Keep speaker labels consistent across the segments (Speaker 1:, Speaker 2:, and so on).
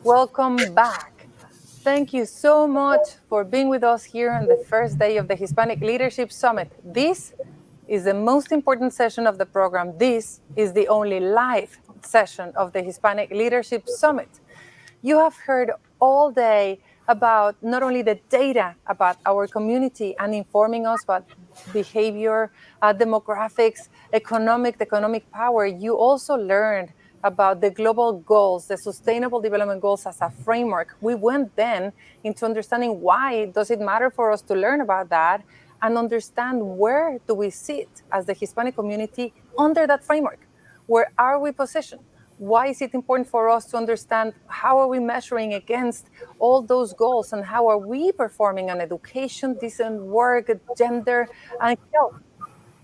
Speaker 1: Welcome back. Thank you so much for being with us here on the first day of the Hispanic Leadership Summit. This is the most important session of the program. This is the only live session of the Hispanic Leadership Summit. You have heard all day about not only the data about our community and informing us about behavior, demographics, economic power. You also learned about the global goals, the sustainable development goals as a framework. We went then into understanding why does it matter for us to learn about that and understand where do we sit as the Hispanic community under that framework. Where are we positioned? Why is it important for us to understand how are we measuring against all those goals and how are we performing on education, decent work, gender, and health?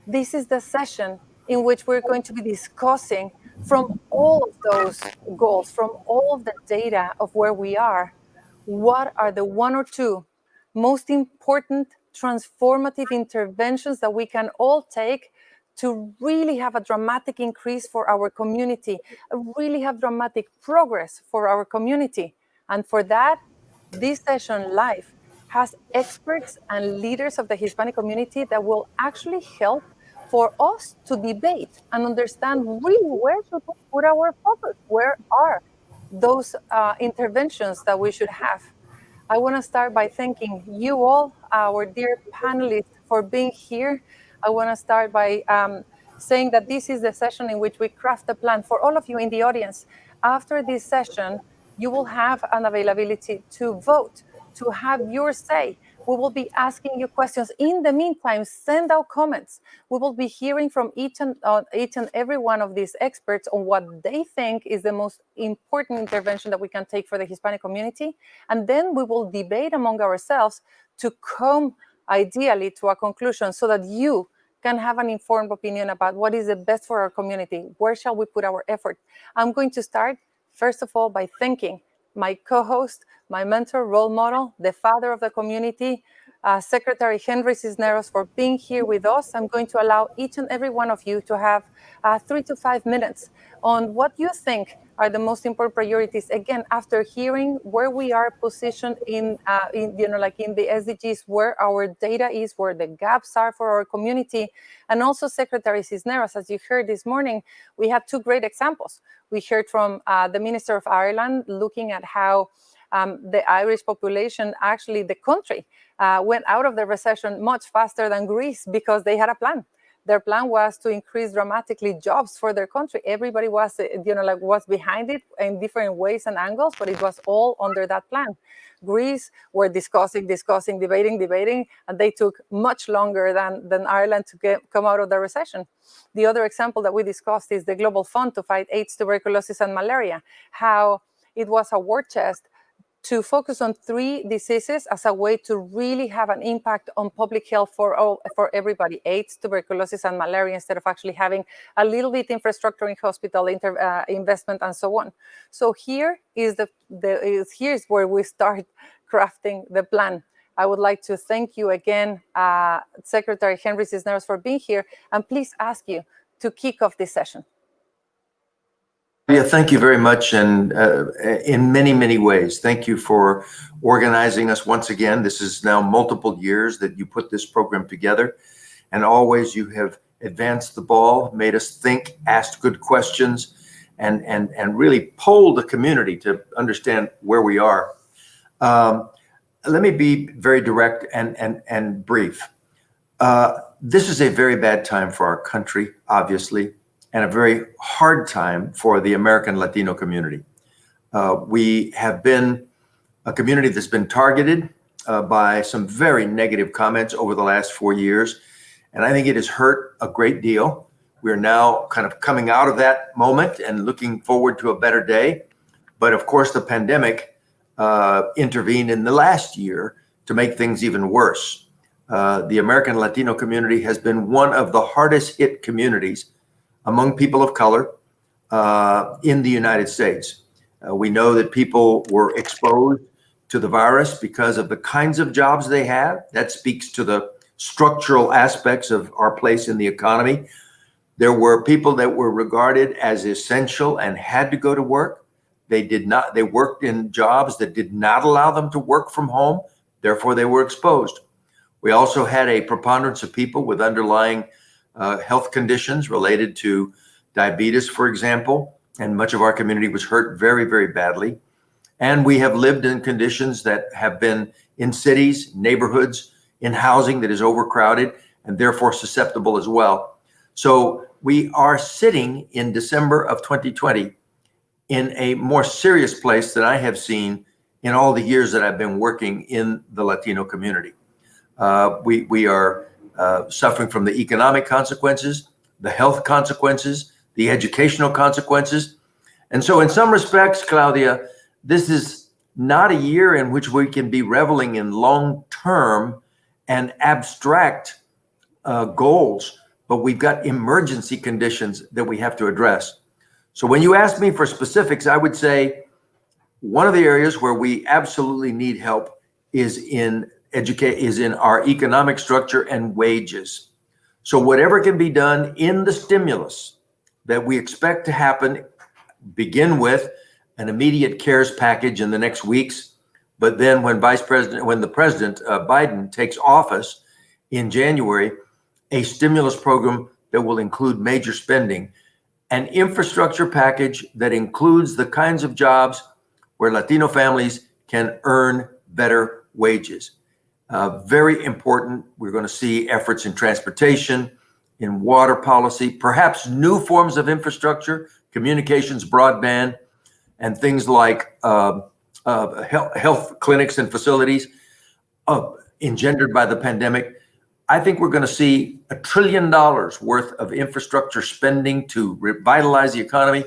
Speaker 1: This is the session in which we're going to be discussing from all of those goals, from all of the data of where we are, what are the one or two most important transformative interventions that we can all take to really have a dramatic increase for our community, really have dramatic progress for our community. And for that, this session live has experts and leaders of the Hispanic community that will actually help for us to debate and understand really where should we put our focus, where are those interventions that we should have. I want to start by thanking you all, our dear panelists, for being here. I want to start by saying that this is the session in which we craft a plan for all of you in the audience. After this session, you will have an availability to vote, to have your say. We will be asking you questions. In the meantime, send out comments. We will be hearing from each and every one of these experts on what they think is the most important intervention that we can take for the Hispanic community. And then we will debate among ourselves to come ideally to a conclusion so that you can have an informed opinion about what is the best for our community. Where shall we put our effort? I'm going to start, first of all, by thanking my co-host, my mentor, role model, the father of the community, Secretary Henry Cisneros, for being here with us. I'm going to allow each and every one of you to have 3 to 5 minutes on what you think are the most important priorities. Again, after hearing where we are positioned in the SDGs, where our data is, where the gaps are for our community, and also Secretary Cisneros, as you heard this morning, we had two great examples. We heard from the Minister of Ireland looking at how the Irish population, actually the country, went out of the recession much faster than Greece because they had a plan. Their plan was to increase dramatically jobs for their country. Everybody was, was behind it in different ways and angles, but it was all under that plan. Greece were discussing, debating, and they took much longer than Ireland to come out of the recession. The other example that we discussed is the Global Fund to fight AIDS, tuberculosis, and malaria, how it was a war chest to focus on 3 diseases as a way to really have an impact on public health for everybody, AIDS, tuberculosis, and malaria, instead of actually having a little bit infrastructure in hospital investment and so on. So here is here's where we start crafting the plan. I would like to thank you again, Secretary Henry Cisneros, for being here, and please ask you to kick off this session.
Speaker 2: Yeah, thank you very much, and in many, many ways. Thank you for organizing us once again. This is now multiple years that you put this program together, and always you have advanced the ball, made us think, asked good questions, and really polled the community to understand where we are. Let me be very direct and brief. This is a very bad time for our country, obviously, and a very hard time for the American Latino community. We have been a community that's been targeted by some very negative comments over the last 4 years, and I think it has hurt a great deal. We're now kind of coming out of that moment and looking forward to a better day. But of course, the pandemic intervened in the last year to make things even worse. The American Latino community has been one of the hardest hit communities among people of color in the United States. We know that people were exposed to the virus because of the kinds of jobs they have. That speaks to the structural aspects of our place in the economy. There were people that were regarded as essential and had to go to work. They worked in jobs that did not allow them to work from home. Therefore, they were exposed. We also had a preponderance of people with underlying health conditions related to diabetes, for example, and much of our community was hurt very, very badly. And we have lived in conditions that have been in cities, neighborhoods, in housing that is overcrowded and therefore susceptible as well. So we are sitting in December of 2020 in a more serious place than I have seen in all the years that I've been working in the Latino community. We are suffering from the economic consequences, the health consequences, the educational consequences. And so in some respects, Claudia, this is not a year in which we can be reveling in long-term and abstract goals, but we've got emergency conditions that we have to address. So when you ask me for specifics, I would say one of the areas where we absolutely need help is in our economic structure and wages. So whatever can be done in the stimulus that we expect to happen, begin with an immediate CARES package in the next weeks, but then when the President Biden takes office in January, a stimulus program that will include major spending, an infrastructure package that includes the kinds of jobs where Latino families can earn better wages. Very important. We're going to see efforts in transportation, in water policy, perhaps new forms of infrastructure, communications, broadband, and things like health clinics and facilities engendered by the pandemic. I think we're going to see $1 trillion worth of infrastructure spending to revitalize the economy.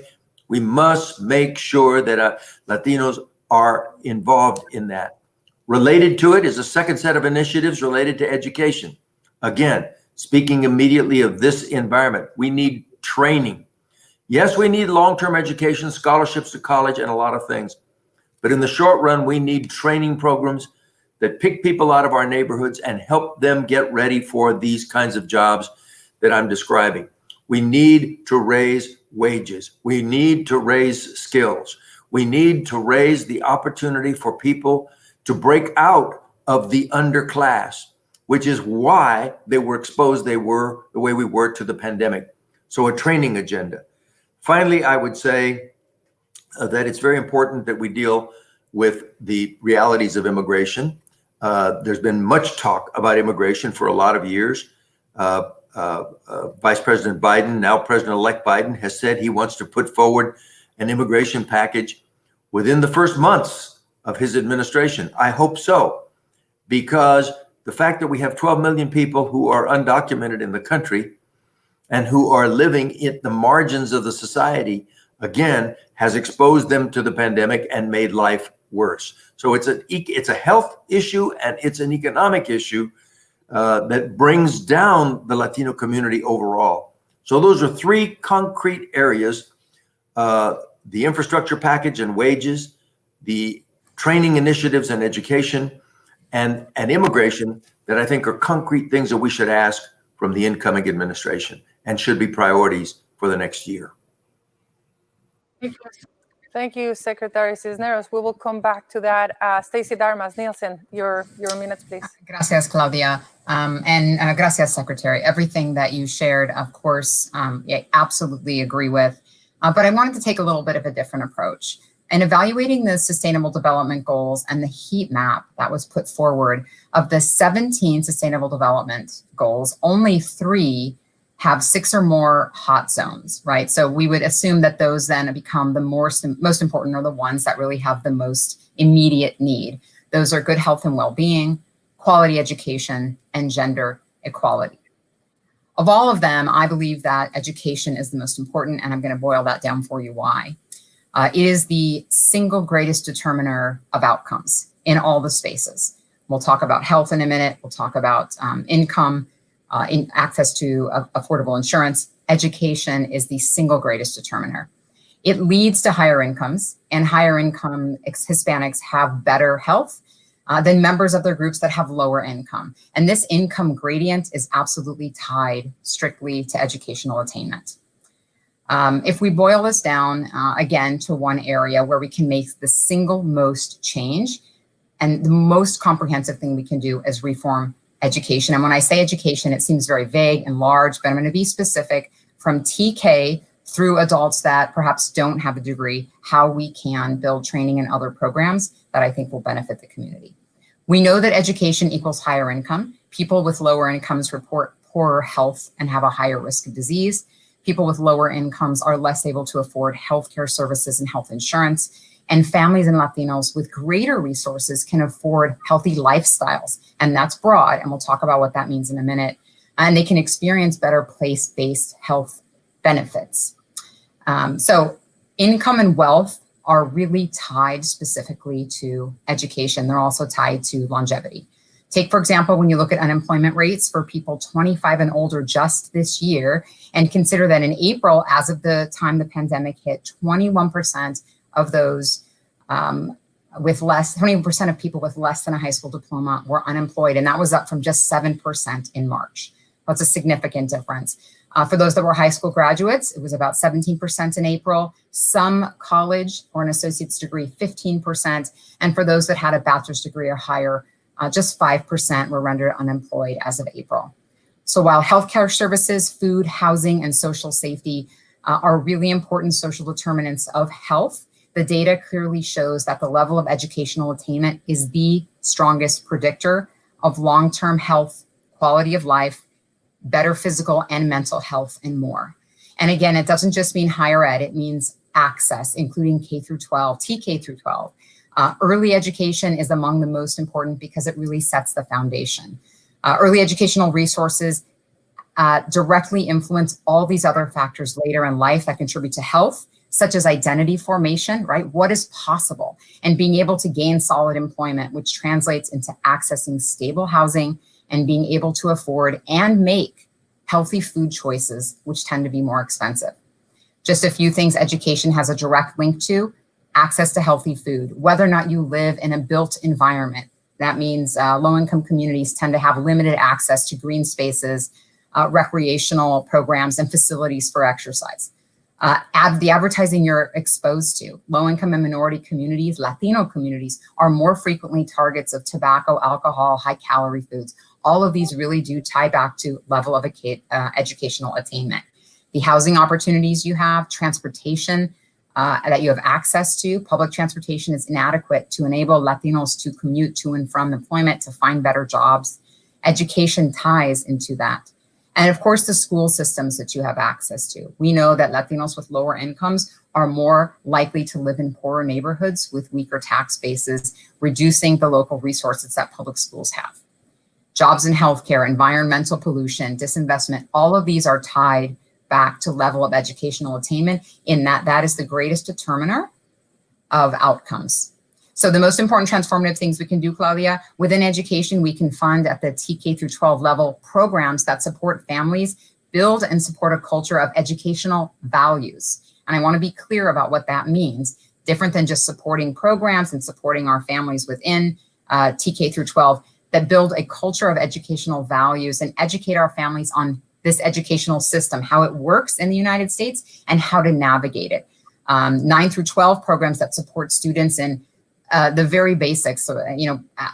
Speaker 2: We must make sure that Latinos are involved in that. Related to it is a second set of initiatives related to education. Again, speaking immediately of this environment, we need training. Yes, we need long-term education, scholarships to college, and a lot of things. But in the short run, we need training programs that pick people out of our neighborhoods and help them get ready for these kinds of jobs that I'm describing. We need to raise wages. We need to raise skills. We need to raise the opportunity for people to break out of the underclass, which is why they were exposed, they were the way we were to the pandemic. So a training agenda. Finally, I would say that it's very important that we deal with the realities of immigration. There's been much talk about immigration for a lot of years. Vice President Biden, now President-elect Biden, has said he wants to put forward an immigration package within the first months of his administration. I hope so, because the fact that we have 12 million people who are undocumented in the country and who are living at the margins of the society, again, has exposed them to the pandemic and made life worse. So it's a health issue and it's an economic issue that brings down the Latino community overall. So those are three concrete areas: the infrastructure package and wages, the training initiatives and education, and immigration, that I think are concrete things that we should ask from the incoming administration and should be priorities for the next year.
Speaker 1: Thank you, Secretary Cisneros. We will come back to that. Stacie Darmas, Nielsen, your minutes, please.
Speaker 3: Gracias, Claudia. And gracias, Secretary. Everything that you shared, of course, I absolutely agree with. But I wanted to take a little bit of a different approach. In evaluating the Sustainable Development Goals and the heat map that was put forward, of the 17 Sustainable Development Goals, only 3 have 6 or more hot zones, right? So we would assume that those then become the most important, or the ones that really have the most immediate need. Those are good health and well-being, quality education, and gender equality. Of all of them, I believe that education is the most important, and I'm going to boil that down for you why. It is the single greatest determiner of outcomes in all the spaces. We'll talk about health in a minute. We'll talk about income, in access to affordable insurance. Education is the single greatest determiner. It leads to higher incomes, and higher income Hispanics have better health than members of their groups that have lower income. And this income gradient is absolutely tied strictly to educational attainment. If we boil this down, again, to one area where we can make the single most change, and the most comprehensive thing we can do is reform education. And when I say education, it seems very vague and large, but I'm going to be specific from TK through adults that perhaps don't have a degree, how we can build training and other programs that I think will benefit the community. We know that education equals higher income. People with lower incomes report poorer health and have a higher risk of disease. People with lower incomes are less able to afford healthcare services and health insurance. And families and Latinos with greater resources can afford healthy lifestyles. And that's broad, and we'll talk about what that means in a minute. And they can experience better place-based health benefits. So income and wealth are really tied specifically to education. They're also tied to longevity. Take, for example, when you look at unemployment rates for people 25 and older just this year, and consider that in April, as of the time the pandemic hit, 21% of those 20% of people with less than a high school diploma were unemployed, and that was up from just 7% in March. That's a significant difference. For those that were high school graduates, it was about 17% in April. Some college or an associate's degree, 15%. And for those that had a bachelor's degree or higher, just 5% were rendered unemployed as of April. So while healthcare services, food, housing, and social safety are really important social determinants of health, the data clearly shows that the level of educational attainment is the strongest predictor of long-term health, quality of life, better physical and mental health, and more. And again, it doesn't just mean higher ed, it means access, including K through 12, TK through 12. Early education is among the most important because it really sets the foundation. Early educational resources directly influence all these other factors later in life that contribute to health, such as identity formation, right? What is possible? And being able to gain solid employment, which translates into accessing stable housing and being able to afford and make healthy food choices, which tend to be more expensive. Just a few things education has a direct link to: access to healthy food, whether or not you live in a built environment. That means low-income communities tend to have limited access to green spaces, recreational programs, and facilities for exercise. The advertising you're exposed to, low-income and minority communities, Latino communities, are more frequently targets of tobacco, alcohol, high-calorie foods. All of these really do tie back to level of educational attainment. The housing opportunities you have, transportation that you have access to. Public transportation is inadequate to enable Latinos to commute to and from employment, to find better jobs. Education ties into that. And of course, the school systems that you have access to. We know that Latinos with lower incomes are more likely to live in poorer neighborhoods with weaker tax bases, reducing the local resources that public schools have. Jobs in healthcare, environmental pollution, disinvestment, all of these are tied back to level of educational attainment, in that is the greatest determiner of outcomes. So the most important transformative things we can do, Claudia, within education, we can fund at the TK through 12 level programs that support families, build and support a culture of educational values. And I want to be clear about what that means, different than just supporting programs and supporting our families within TK through 12, that build a culture of educational values and educate our families on this educational system, how it works in the United States and how to navigate it. 9 through 12 programs that support students in the very basics, so,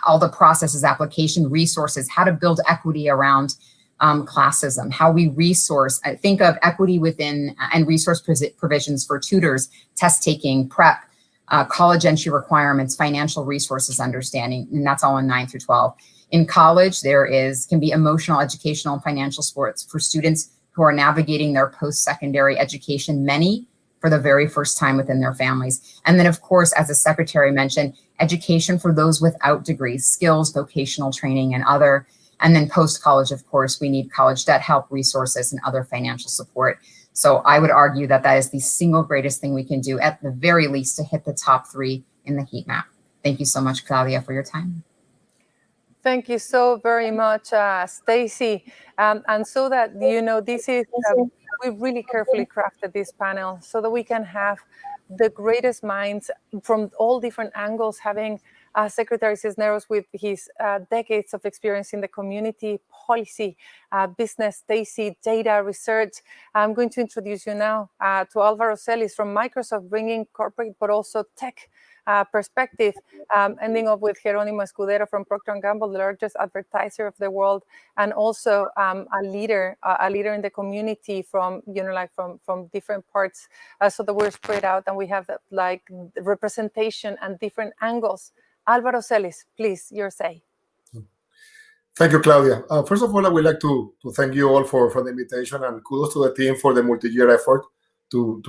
Speaker 3: all the processes, application, resources, how to build equity around classism, how we resource, think of equity within and resource provisions for tutors, test taking, prep, college entry requirements, financial resources understanding, and that's all in 9 through 12. In college, can be emotional, educational, and financial supports for students who are navigating their post-secondary education, many for the very first time within their families. And then, of course, as the secretary mentioned, education for those without degrees, skills, vocational training, and other. And then post-college, of course, we need college debt help, resources, and other financial support. So I would argue that that is the single greatest thing we can do, at the very least, to hit the top 3 in the heat map. Thank you so much, Claudia, for your time.
Speaker 1: Thank you so very much, Stacie. And so that, this is, we really carefully crafted this panel so that we can have the greatest minds from all different angles having Secretary Cisneros, with his decades of experience in the community, policy, business, Stacie, data, research. I'm going to introduce you now to Alvaro Celis from Microsoft, bringing corporate but also tech perspective, ending up with Jeronimo Escudero from Procter & Gamble, the largest advertiser of the world, and also a leader in the community from, like from different parts, so that we're spread out and we have like representation and different angles. Alvaro Celis, please, your say.
Speaker 4: Thank you, Claudia. First of all, I would like to thank you all for the invitation, and kudos to the team for the multi-year effort on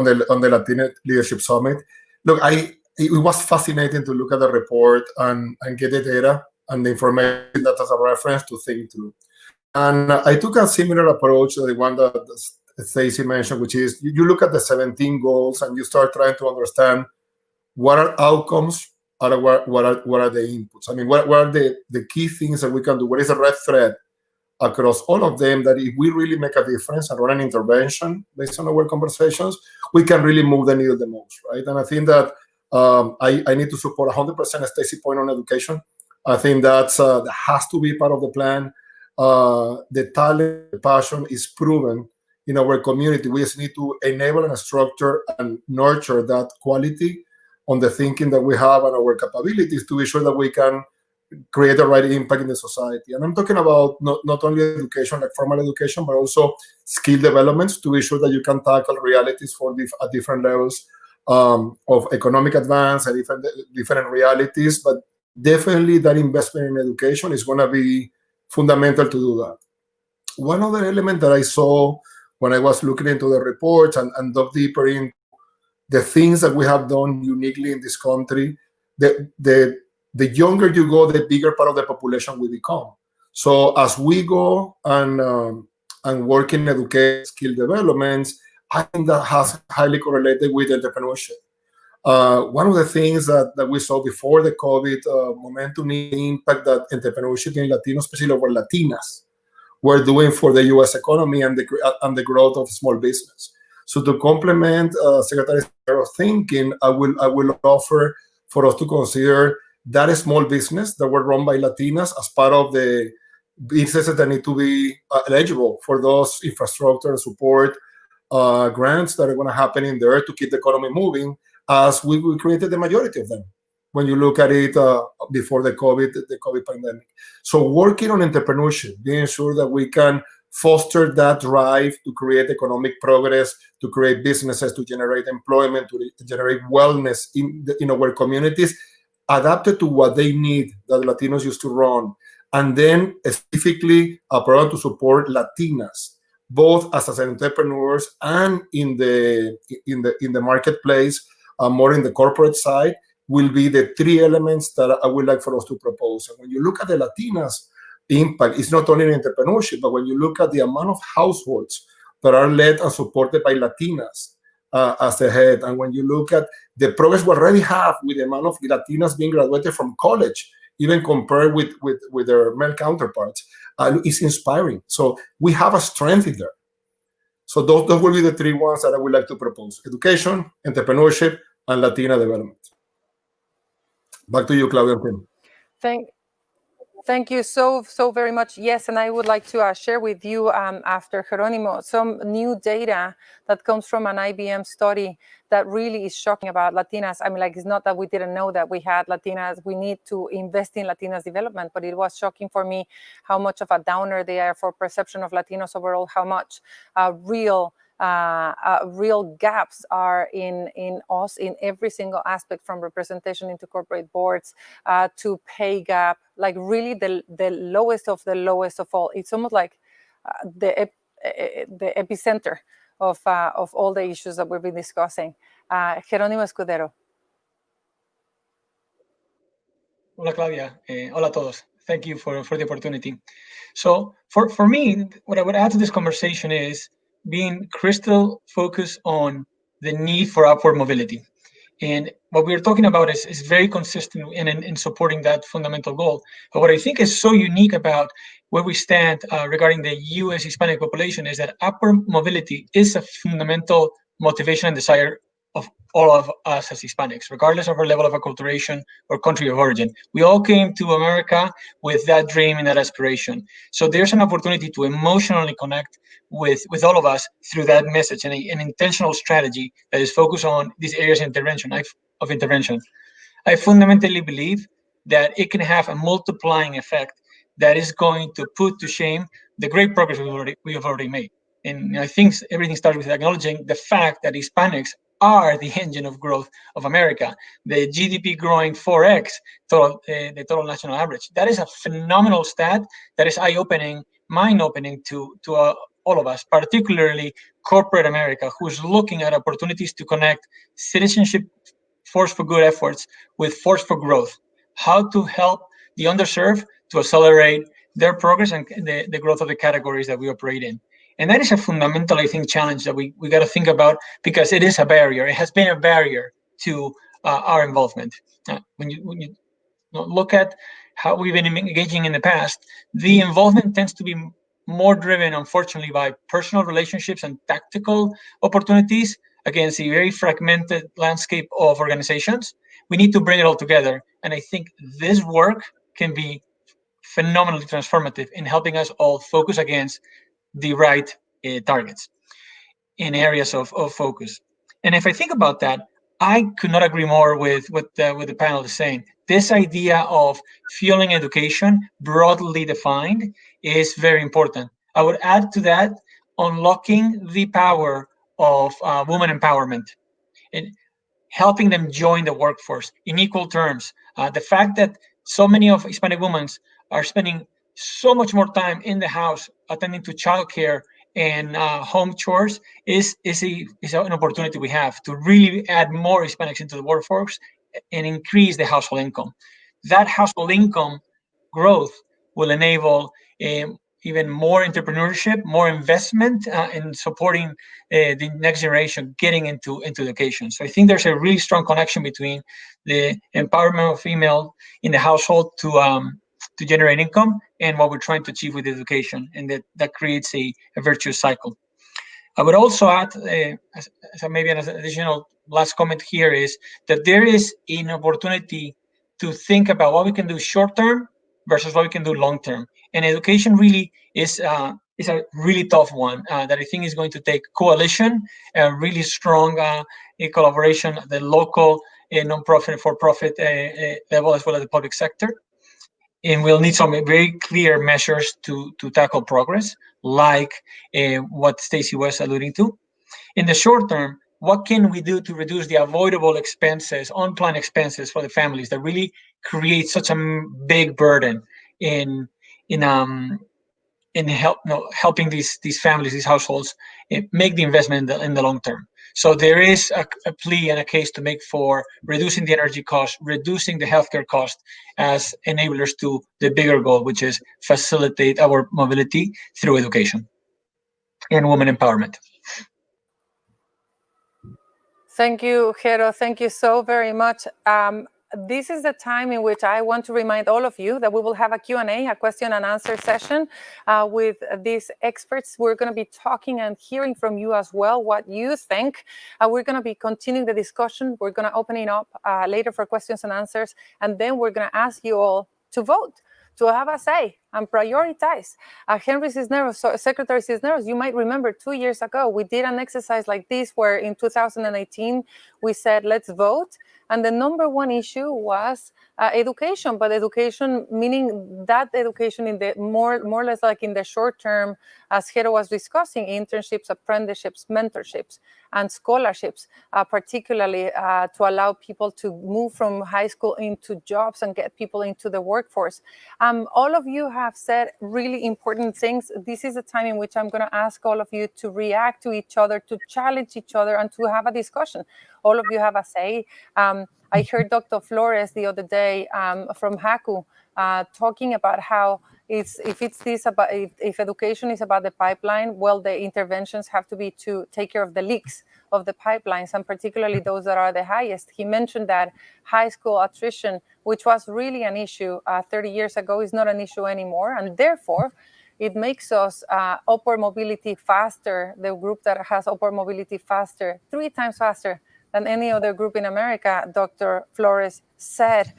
Speaker 4: the Latino Leadership Summit. Look, it was fascinating to look at the report and get the data and the information that as a reference to think through. And I took a similar approach to the one that Stacie mentioned, which is you look at the 17 goals and you start trying to understand what are outcomes, what are the inputs. I mean, what are the key things that we can do? What is the red thread across all of them that if we really make a difference and run an intervention based on our conversations, we can really move the needle the most, right? And I think that I need to support 100% Stacie point on education. I think that has to be part of the plan. The talent, the passion is proven in our community. We just need to enable and structure and nurture that quality on the thinking that we have and our capabilities to be sure that we can create the right impact in the society. And I'm talking about not only education, like formal education, but also skill developments to be sure that you can tackle realities at different levels of economic advance and different realities. But definitely that investment in education is going to be fundamental to do that. One other element that I saw when I was looking into the reports and dug deeper into the things that we have done uniquely in this country, the younger you go, the bigger part of the population we become. So as we go and work in education, skill developments, I think that has highly correlated with entrepreneurship. One of the things that we saw before the COVID momentum, the impact that entrepreneurship in Latinos, especially over Latinas, were doing for the U.S. economy and the growth of small business. So to complement Secretary Cisneros' thinking, I will offer for us to consider that small business that were run by Latinas as part of the businesses that need to be eligible for those infrastructure support grants that are going to happen in there to keep the economy moving, as we created the majority of them when you look at it before the COVID pandemic. So working on entrepreneurship, being sure that we can foster that drive to create economic progress, to create businesses, to generate employment, to generate wellness in our communities, adapted to what they need that Latinos used to run. And then specifically a program to support Latinas, both as entrepreneurs and in the marketplace, more in the corporate side, will be the three elements that I would like for us to propose. And when you look at the Latinas impact, it's not only in entrepreneurship, but when you look at the amount of households that are led and supported by Latinas as the head, and when you look at the progress we already have with the amount of Latinas being graduated from college, even compared with their male counterparts, is inspiring. So we have a strength in there. So those will be the three ones that I would like to propose: education, entrepreneurship, and Latina development. Back to you, Claudia.
Speaker 1: Thank you so very much. Yes, and I would like to share with you after Jeronimo some new data that comes from an IBM study that really is shocking about Latinas. I mean, like, it's not that we didn't know that we had Latinas. We need to invest in Latinas development, but it was shocking for me how much of a downer they are for perception of Latinos overall, how much real gaps are in us in every single aspect, from representation into corporate boards to pay gap, like really the lowest of the lowest of all. It's almost like the epicenter of all the issues that we've been discussing. Jeronimo Escudero.
Speaker 5: Hola, Claudia. Hola a todos. Thank you for the opportunity. So for me, what I would add to this conversation is being crystal focused on the need for upward mobility. And what we're talking about is very consistent in supporting that fundamental goal. But what I think is so unique about where we stand regarding the U.S. Hispanic population is that upward mobility is a fundamental motivation and desire of all of us as Hispanics, regardless of our level of acculturation or country of origin. We all came to America with that dream and that aspiration. So there's an opportunity to emotionally connect with all of us through that message and an intentional strategy that is focused on these areas of intervention. I fundamentally believe that it can have a multiplying effect that is going to put to shame the great progress we have already made. And I think everything starts with acknowledging the fact that Hispanics are the engine of growth of America. The GDP growing 4x the total national average. That is a phenomenal stat that is eye-opening, mind-opening to all of us, particularly corporate America, who's looking at opportunities to connect citizenship force for good efforts with force for growth. How to help the underserved to accelerate their progress and the growth of the categories that we operate in. And that is a fundamental, I think, challenge that we got to think about, because it is a barrier. It has been a barrier to our involvement. When you look at how we've been engaging in the past, the involvement tends to be more driven, unfortunately, by personal relationships and tactical opportunities against a very fragmented landscape of organizations. We need to bring it all together. And I think this work can be phenomenally transformative in helping us all focus against the right targets in areas of focus. And if I think about that, I could not agree more with what the panel is saying. This idea of fueling education, broadly defined, is very important. I would add to that unlocking the power of women empowerment and helping them join the workforce in equal terms. The fact that so many of Hispanic women are spending so much more time in the house attending to childcare and home chores is an opportunity we have to really add more Hispanics into the workforce and increase the household income. That household income growth will enable even more entrepreneurship, more investment in supporting the next generation getting into education. So I think there's a really strong connection between the empowerment of female in the household to generate income and what we're trying to achieve with education, and that creates a virtuous cycle. I would also add, as maybe an additional last comment here, is that there is an opportunity to think about what we can do short term versus what we can do long term. And education really is a really tough one that I think is going to take coalition, a really strong collaboration at the local nonprofit, for-profit level, as well as the public sector. And we'll need some very clear measures to tackle progress, like what Stacie was alluding to. In the short term, what can we do to reduce the avoidable expenses, unplanned expenses for the families that really create such a big burden in helping these families, these households, make the investment in the long term. So there is a plea and a case to make for reducing the energy cost, reducing the healthcare cost as enablers to the bigger goal, which is facilitate our mobility through education and women empowerment.
Speaker 1: Thank you, Jero. Thank you so very much. This is the time in which I want to remind all of you that we will have a Q&A, a question and answer session with these experts. We're going to be talking and hearing from you as well what you think. We're going to be continuing the discussion. We're going to open it up later for questions and answers, and then we're going to ask you all to vote, to have a say and prioritize. Henry Cisneros, Secretary Cisneros, you might remember 2 years ago, we did an exercise like this where in 2018, we said, let's vote. And the number one issue was education, but education meaning that education in the more or less like in the short term, as Jero was discussing, internships, apprenticeships, mentorships, and scholarships, particularly to allow people to move from high school into jobs and get people into the workforce. All of you have said really important things. This is a time in which I'm going to ask all of you to react to each other, to challenge each other, and to have a discussion. All of you have a say. I heard Dr. Flores the other day from HACU talking about how if education is about the pipeline, well, the interventions have to be to take care of the leaks of the pipelines, and particularly those that are the highest. He mentioned that high school attrition, which was really an issue 30 years ago, is not an issue anymore, and therefore it makes us upward mobility faster, the group that has upward mobility faster, 3 times faster than any other group in America, Dr. Flores said.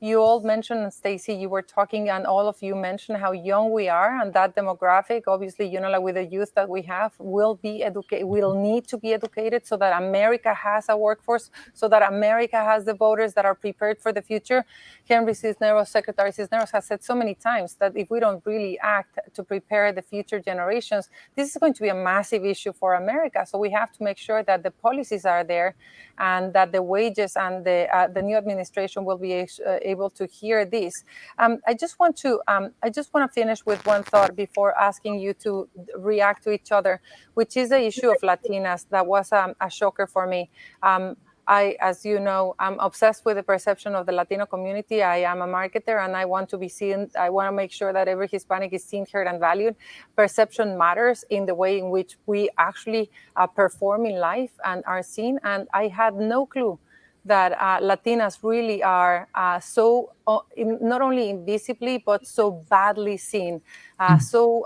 Speaker 1: You all mentioned, Stacie, you were talking, and all of you mentioned how young we are, and that demographic, obviously, like with the youth that we have, will need to be educated so that America has a workforce, so that America has the voters that are prepared for the future. Henry Cisneros, Secretary Cisneros, has said so many times that if we don't really act to prepare the future generations, this is going to be a massive issue for America. So we have to make sure that the policies are there, and that the wages and the new administration will be able to hear this. I just want to finish with one thought before asking you to react to each other, which is the issue of Latinas. That was a shocker for me. As you know, I'm obsessed with the perception of the Latino community. I am a marketer, and I want to be seen. I want to make sure that every Hispanic is seen, heard, and valued. Perception matters in the way in which we actually perform in life and are seen. And I had no clue that Latinas really are so not only invisibly but so badly seen, so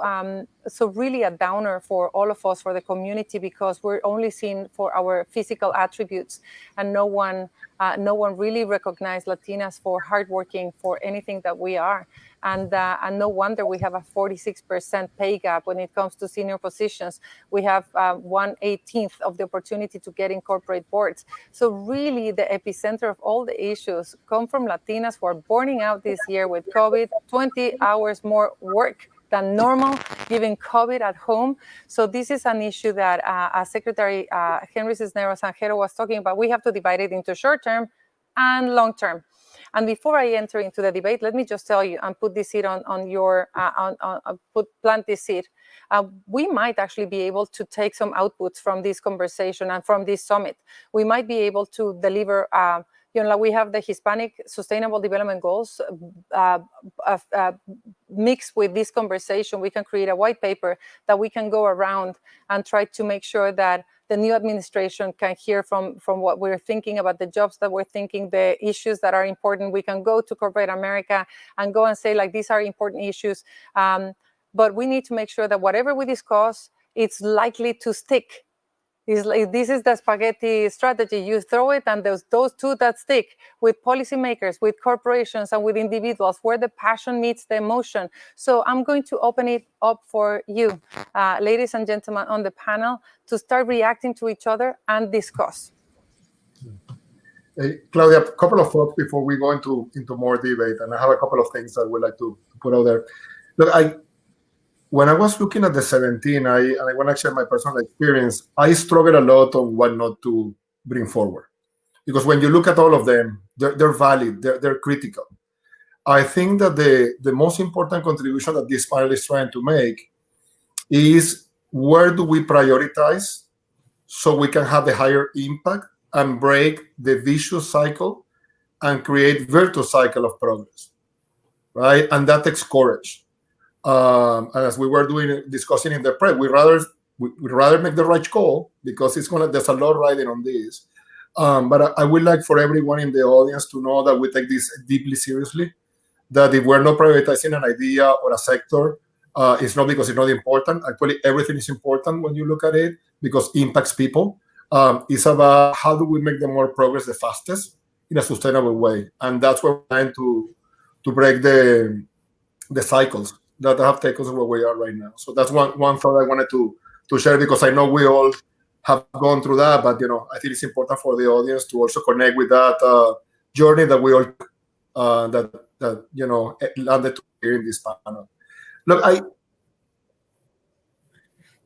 Speaker 1: really a downer for all of us, for the community, because we're only seen for our physical attributes, and no one really recognized Latinas for hardworking, for anything that we are. And no wonder we have a 46% pay gap when it comes to senior positions. We have 1/18 of the opportunity to get in corporate boards. So really the epicenter of all the issues come from Latinas who are burning out this year with COVID, 20 hours more work than normal, given COVID at home. So this is an issue that Secretary Henry Cisneros Sanjero was talking about. We have to divide it into short-term and long-term. And before I enter into the debate, let me just tell you and put this seed plant this seed. We might actually be able to take some outputs from this conversation and from this summit. We might be able to deliver. We have the Hispanic Sustainable Development Goals mixed with this conversation. We can create a white paper that we can go around and try to make sure that the new administration can hear from what we're thinking about, the jobs that we're thinking, the issues that are important. We can go to corporate America and go and say, like, these are important issues. But we need to make sure that whatever we discuss, it's likely to stick. This is the spaghetti strategy. You throw it, and those two that stick with policymakers, with corporations, and with individuals, where the passion meets the emotion. So I'm going to open it up for you, ladies and gentlemen on the panel, to start reacting to each other and discuss.
Speaker 4: Hey, Claudia, a couple of thoughts before we go into more debate, and I have a couple of things I would like to put out there. Look, when I was looking at the 17, and I want to share my personal experience, I struggled a lot on what not to bring forward. Because when you look at all of them, they're valid, they're critical. I think that the most important contribution that this panel is trying to make is, where do we prioritize so we can have the higher impact and break the vicious cycle and create virtuous cycle of progress, right? And that takes courage. And as we were discussing in the prep, we'd rather make the right call, because there's a lot riding on this. But I would like for everyone in the audience to know that we take this deeply seriously. That if we're not prioritizing an idea or a sector, it's not because it's not important. Actually, everything is important when you look at it, because it impacts people. It's about how do we make the more progress the fastest in a sustainable way, and that's where we're trying to break the cycles that have taken us where we are right now. So that's one thought I wanted to share, because I know we all have gone through that, but I think it's important for the audience to also connect with that journey that we all that landed here in this panel. Look,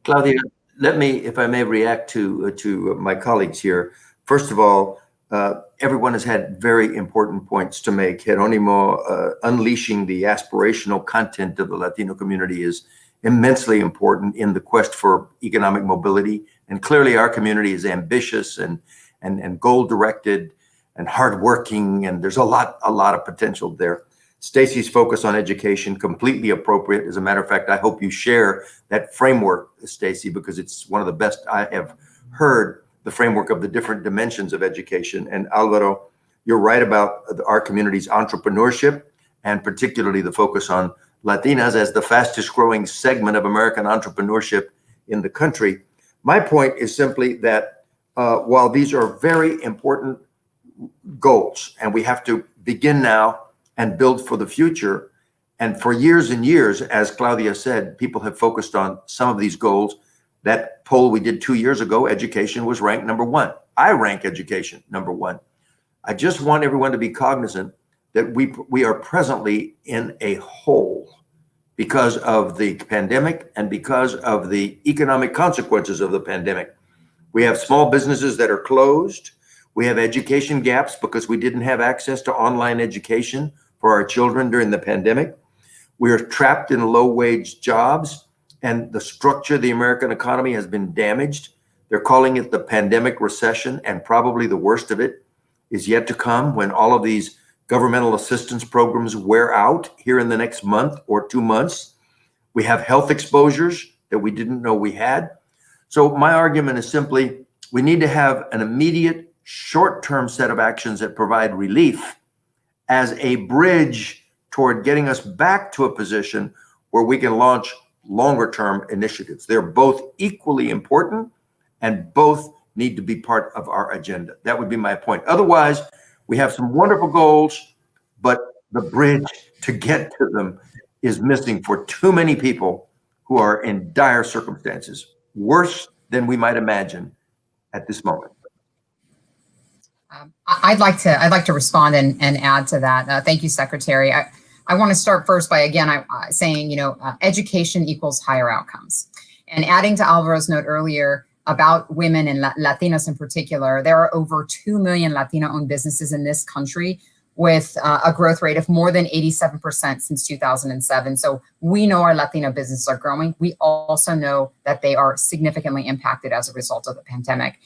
Speaker 2: Claudia, let me, if I may, react to my colleagues here. First of all, everyone has had very important points to make. Jeronimo, unleashing the aspirational content of the Latino community is immensely important in the quest for economic mobility. And clearly our community is ambitious and goal-directed and hardworking, and there's a lot of potential there. Stacie's focus on education, completely appropriate. As a matter of fact, I hope you share that framework, Stacie, because it's one of the best I have heard, the framework of the different dimensions of education. And Alvaro, you're right about our community's entrepreneurship, and particularly the focus on Latinas as the fastest growing segment of American entrepreneurship in the country. My point is simply that while these are very important goals, and we have to begin now and build for the future, and for years and years, as Claudia said, people have focused on some of these goals. That poll we did 2 years ago, education was ranked #1. I rank education #1. I just want everyone to be cognizant that we are presently in a hole because of the pandemic and because of the economic consequences of the pandemic. We have small businesses that are closed. We have education gaps because we didn't have access to online education for our children during the pandemic. We are trapped in low-wage jobs, and the structure of the American economy has been damaged. They're calling it the pandemic recession, and probably the worst of it is yet to come when all of these governmental assistance programs wear out here in the next month or 2 months. We have health exposures that we didn't know we had. So my argument is simply, we need to have an immediate short-term set of actions that provide relief as a bridge toward getting us back to a position where we can launch longer-term initiatives. They're both equally important and both need to be part of our agenda. That would be my point. Otherwise, we have some wonderful goals, but the bridge to get to them is missing for too many people who are in dire circumstances, worse than we might imagine at this moment.
Speaker 3: I'd like to respond and add to that. Thank you, Secretary. I want to start first by, again, saying, education equals higher outcomes. And adding to Alvaro's note earlier about women and Latinos in particular, there are over 2 million Latino-owned businesses in this country with a growth rate of more than 87% since 2007. So we know our Latino businesses are growing. We also know that they are significantly impacted as a result of the pandemic.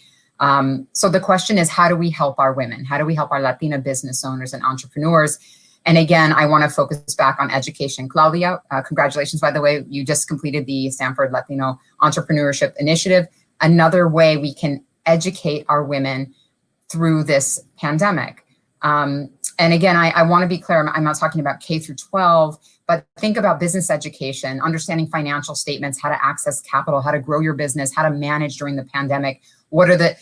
Speaker 3: So the question is, how do we help our women? How do we help our Latina business owners and entrepreneurs? And again, I want to focus back on education. Claudia, congratulations, by the way, you just completed the Stanford Latino Entrepreneurship Initiative. Another way we can educate our women through this pandemic. And again, I want to be clear, I'm not talking about K through 12, but think about business education, understanding financial statements, how to access capital, how to grow your business, how to manage during the pandemic. What are the,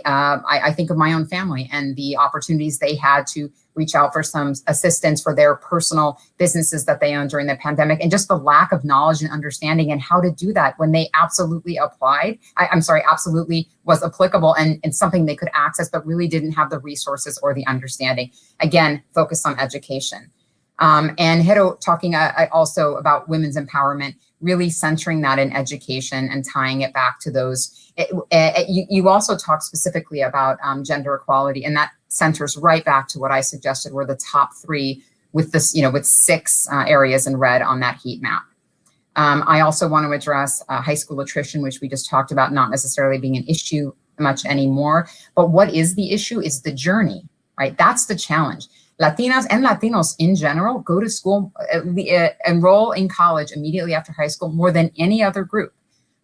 Speaker 3: I think of my own family and the opportunities they had to reach out for some assistance for their personal businesses that they owned during the pandemic, and just the lack of knowledge and understanding and how to do that when they absolutely absolutely was applicable and something they could access, but really didn't have the resources or the understanding. Again, focus on education. And Hero talking also about women's empowerment, really centering that in education and tying it back to those. You also talked specifically about gender equality, and that centers right back to what I suggested were the top 3 with this, with 6 areas in red on that heat map. I also want to address high school attrition, which we just talked about not necessarily being an issue much anymore. But what is the issue is the journey, right? That's the challenge. Latinas and Latinos in general go to school, enroll in college immediately after high school more than any other group.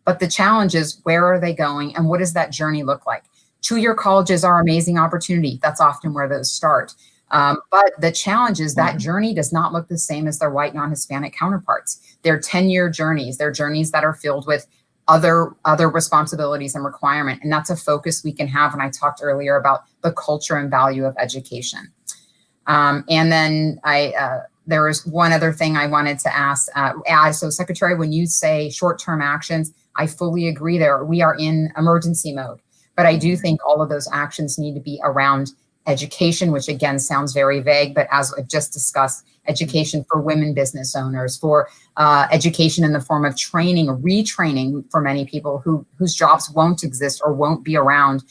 Speaker 3: But the challenge is, where are they going and what does that journey look like? 2-year colleges are an amazing opportunity. That's often where those start. But the challenge is that journey does not look the same as their white non-Hispanic counterparts. They're 10-year journeys. They're journeys that are filled with other responsibilities and requirement. And that's a focus we can have when I talked earlier about the culture and value of education. And then there is one other thing I wanted to add. So Secretary, when you say short-term actions, I fully agree there. We are in emergency mode, but I do think all of those actions need to be around education, which again sounds very vague, but as I've just discussed, education for women business owners, for education in the form of training, retraining for many people whose jobs won't exist or won't be around,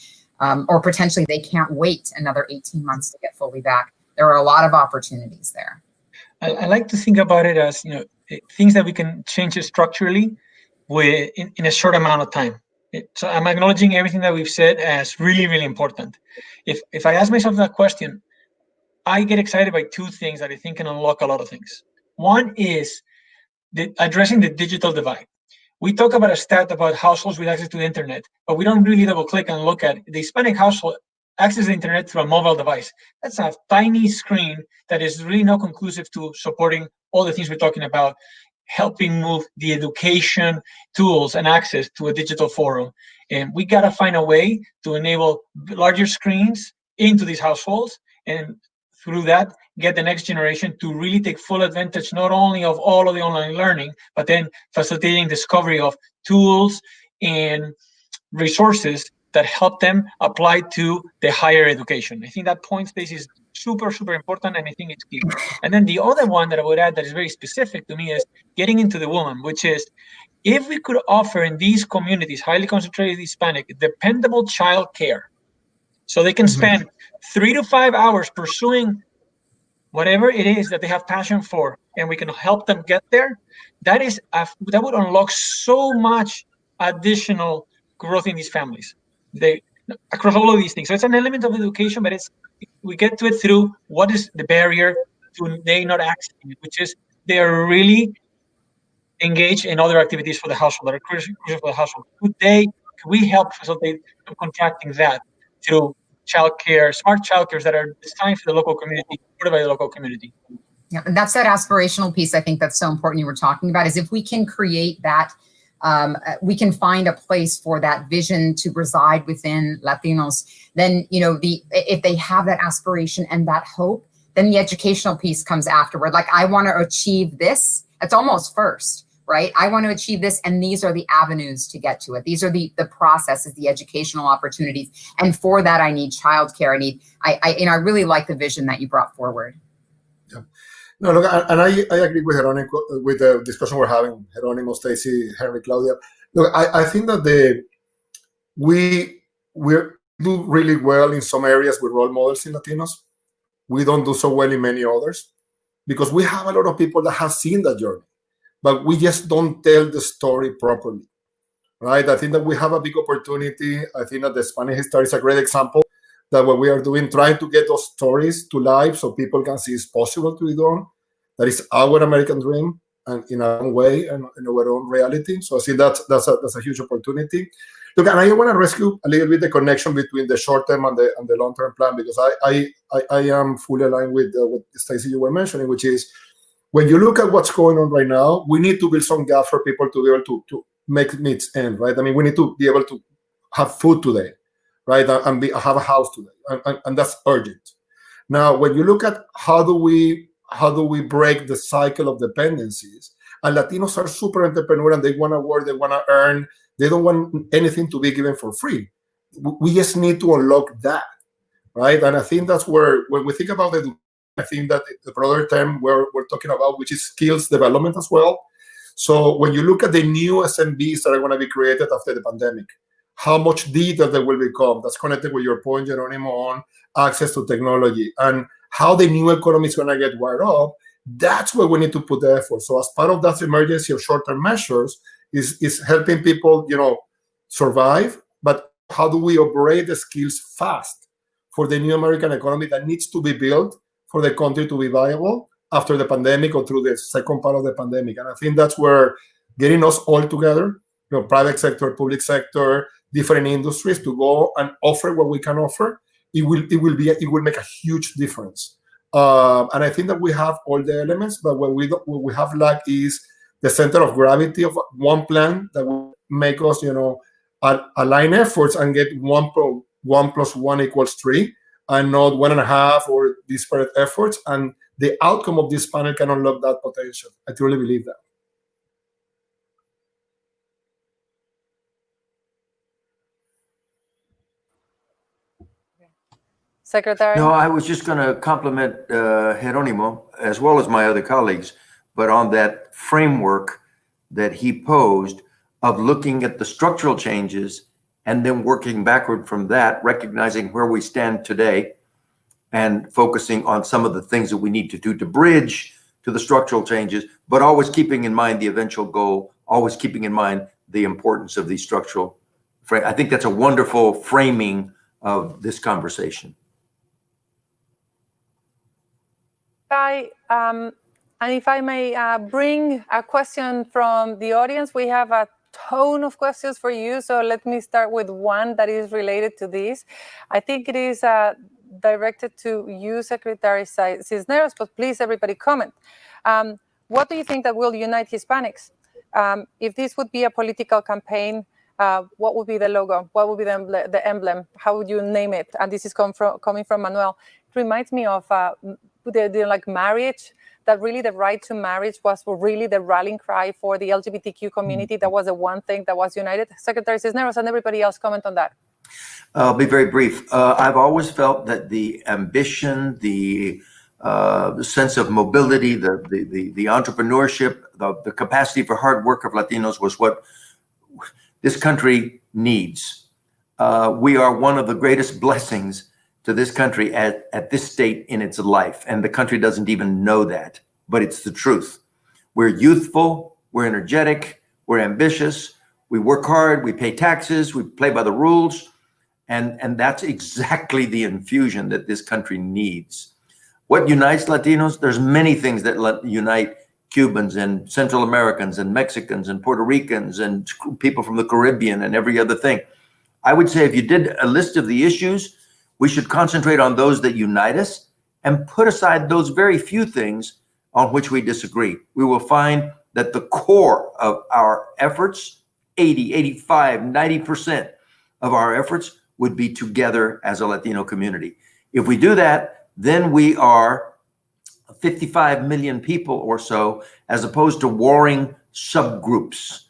Speaker 3: or potentially they can't wait another 18 months to get fully back. There are a lot of opportunities there.
Speaker 5: I like to think about it as, things that we can change structurally in a short amount of time. So I'm acknowledging everything that we've said as really, really important. If I ask myself that question, I get excited by 2 things that I think can unlock a lot of things. One is addressing the digital divide. We talk about a stat about households with access to the internet, but we don't really double click and look at the Hispanic household access the internet through a mobile device. That's a tiny screen that is really not conclusive to supporting all the things we're talking about helping move the education tools and access to a digital forum. And we got to find a way to enable larger screens into these households, and through that, get the next generation to really take full advantage not only of all of the online learning, but then facilitating discovery of tools and resources that help them apply to the higher education. I think that point, Stacie, is super, super important, and I think it's key. And then the other one that I would add that is very specific to me is getting into the woman, which is if we could offer in these communities, highly concentrated Hispanic, dependable child care, so they can spend 3 to 5 hours pursuing whatever it is that they have passion for, and we can help them get there, that would unlock so much additional growth in these families. They across all of these things. So it's an element of education, but we get to it through what is the barrier to they not accessing it, which is they are really engaged in other activities for the household that are crucial for the household. Could we help facilitate contracting that through childcare, smart childcares that are designed for the local community, supported by the local community?
Speaker 3: Yeah, and that's that aspirational piece. I think that's so important you were talking about, is if we can create that, we can find a place for that vision to reside within Latinos, then, you know, if they have that aspiration and that hope, then the educational piece comes afterward. Like, I want to achieve this. It's almost first, right? I want to achieve this, and these are the avenues to get to it. These are the processes, the educational opportunities. And for that, I need childcare. I really like the vision that you brought forward.
Speaker 4: Yeah. No, look, and I agree with Jeronimo, with the discussion we're having, Jeronimo, Stacie, Henry, Claudia. Look, I think that we do really well in some areas with role models in Latinos. We don't do so well in many others, because we have a lot of people that have seen that journey, but we just don't tell the story properly, right? I think that we have a big opportunity. I think that the Spanish history is a great example that what we are doing, trying to get those stories to life so people can see it's possible to be done. That is our American dream, and in our own way and in our own reality. So I see that's a huge opportunity. Look, and I want to rescue a little bit the connection between the short term and the long term plan, because I am fully aligned with what Stacie you were mentioning, which is when you look at what's going on right now, we need to build some gap for people to be able to make needs end, right? I mean, we need to be able to have food today, right, and have a house today, and that's urgent. Now, when you look at how do we break the cycle of dependencies, and Latinos are super entrepreneurial and they want to work, they want to earn, they don't want anything to be given for free. We just need to unlock that, right? And I think that's where, when we think about it, I think that the broader term we're talking about, which is skills development as well. So when you look at the new SMBs that are going to be created after the pandemic, how much data there will become, that's connected with your point, Jeronimo, on access to technology, and how the new economy is going to get wired up, that's where we need to put the effort. So as part of that emergency of short-term measures is helping people, survive, but how do we operate the skills fast for the new American economy that needs to be built for the country to be viable after the pandemic or through the second part of the pandemic? And I think that's where getting us all together, private sector, public sector, different industries, to go and offer what we can offer, it will make a huge difference. And I think that we have all the elements, but what we have lacked is the center of gravity of one plan that will make us, align efforts and get 1 + 1 = 3, and not 1.5 or disparate efforts. And the outcome of this panel can unlock that potential. I truly believe that.
Speaker 1: Secretary?
Speaker 2: No, I was just going to compliment Jeronimo, as well as my other colleagues, but on that framework that he posed of looking at the structural changes and then working backward from that, recognizing where we stand today and focusing on some of the things that we need to do to bridge to the structural changes, but always keeping in mind the eventual goal, always keeping in mind the importance of these structural. I think that's a wonderful framing of this conversation.
Speaker 1: And if I may bring a question from the audience, we have a ton of questions for you. So let me start with one that is related to this. I think it is directed to you, Secretary Cisneros, but please, everybody, comment. what do you think that will unite Hispanics? If this would be a political campaign, what would be the logo? What would be the emblem? How would you name it? And this is coming from Manuel. It reminds me of the like marriage, that really the right to marriage was really the rallying cry for the LGBTQ community. That was the one thing that was united. Secretary Cisneros and everybody else comment on that.
Speaker 2: I'll be very brief. I've always felt that the ambition, the sense of mobility, the entrepreneurship, the capacity for hard work of Latinos was what this country needs. We are one of the greatest blessings to this country at this state in its life, and the country doesn't even know that, but it's the truth. We're youthful, we're energetic, we're ambitious, we work hard, we pay taxes, we play by the rules, and that's exactly the infusion that this country needs. What unites Latinos? There's many things that unite Cubans and Central Americans and Mexicans and Puerto Ricans and people from the Caribbean and every other thing. I would say if you did a list of the issues, we should concentrate on those that unite us and put aside those very few things on which we disagree. We will find that the core of our efforts, 80, 85, 90% of our efforts would be together as a Latino community. If we do that, then we are 55 million people or so, as opposed to warring subgroups,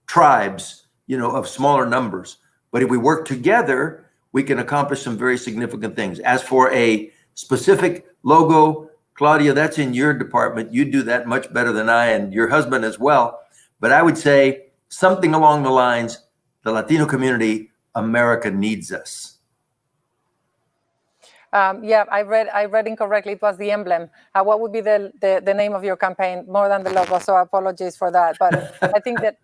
Speaker 2: tribes, of smaller numbers. But if we work together, we can accomplish some very significant things. As for a specific logo, Claudia, that's in your department. You do that much better than I, and your husband as well. But I would say something along the lines, the Latino community, America needs us.
Speaker 1: Yeah, I read incorrectly. It was the emblem. What would be the name of your campaign, more than the logo? So apologies for that. But I think that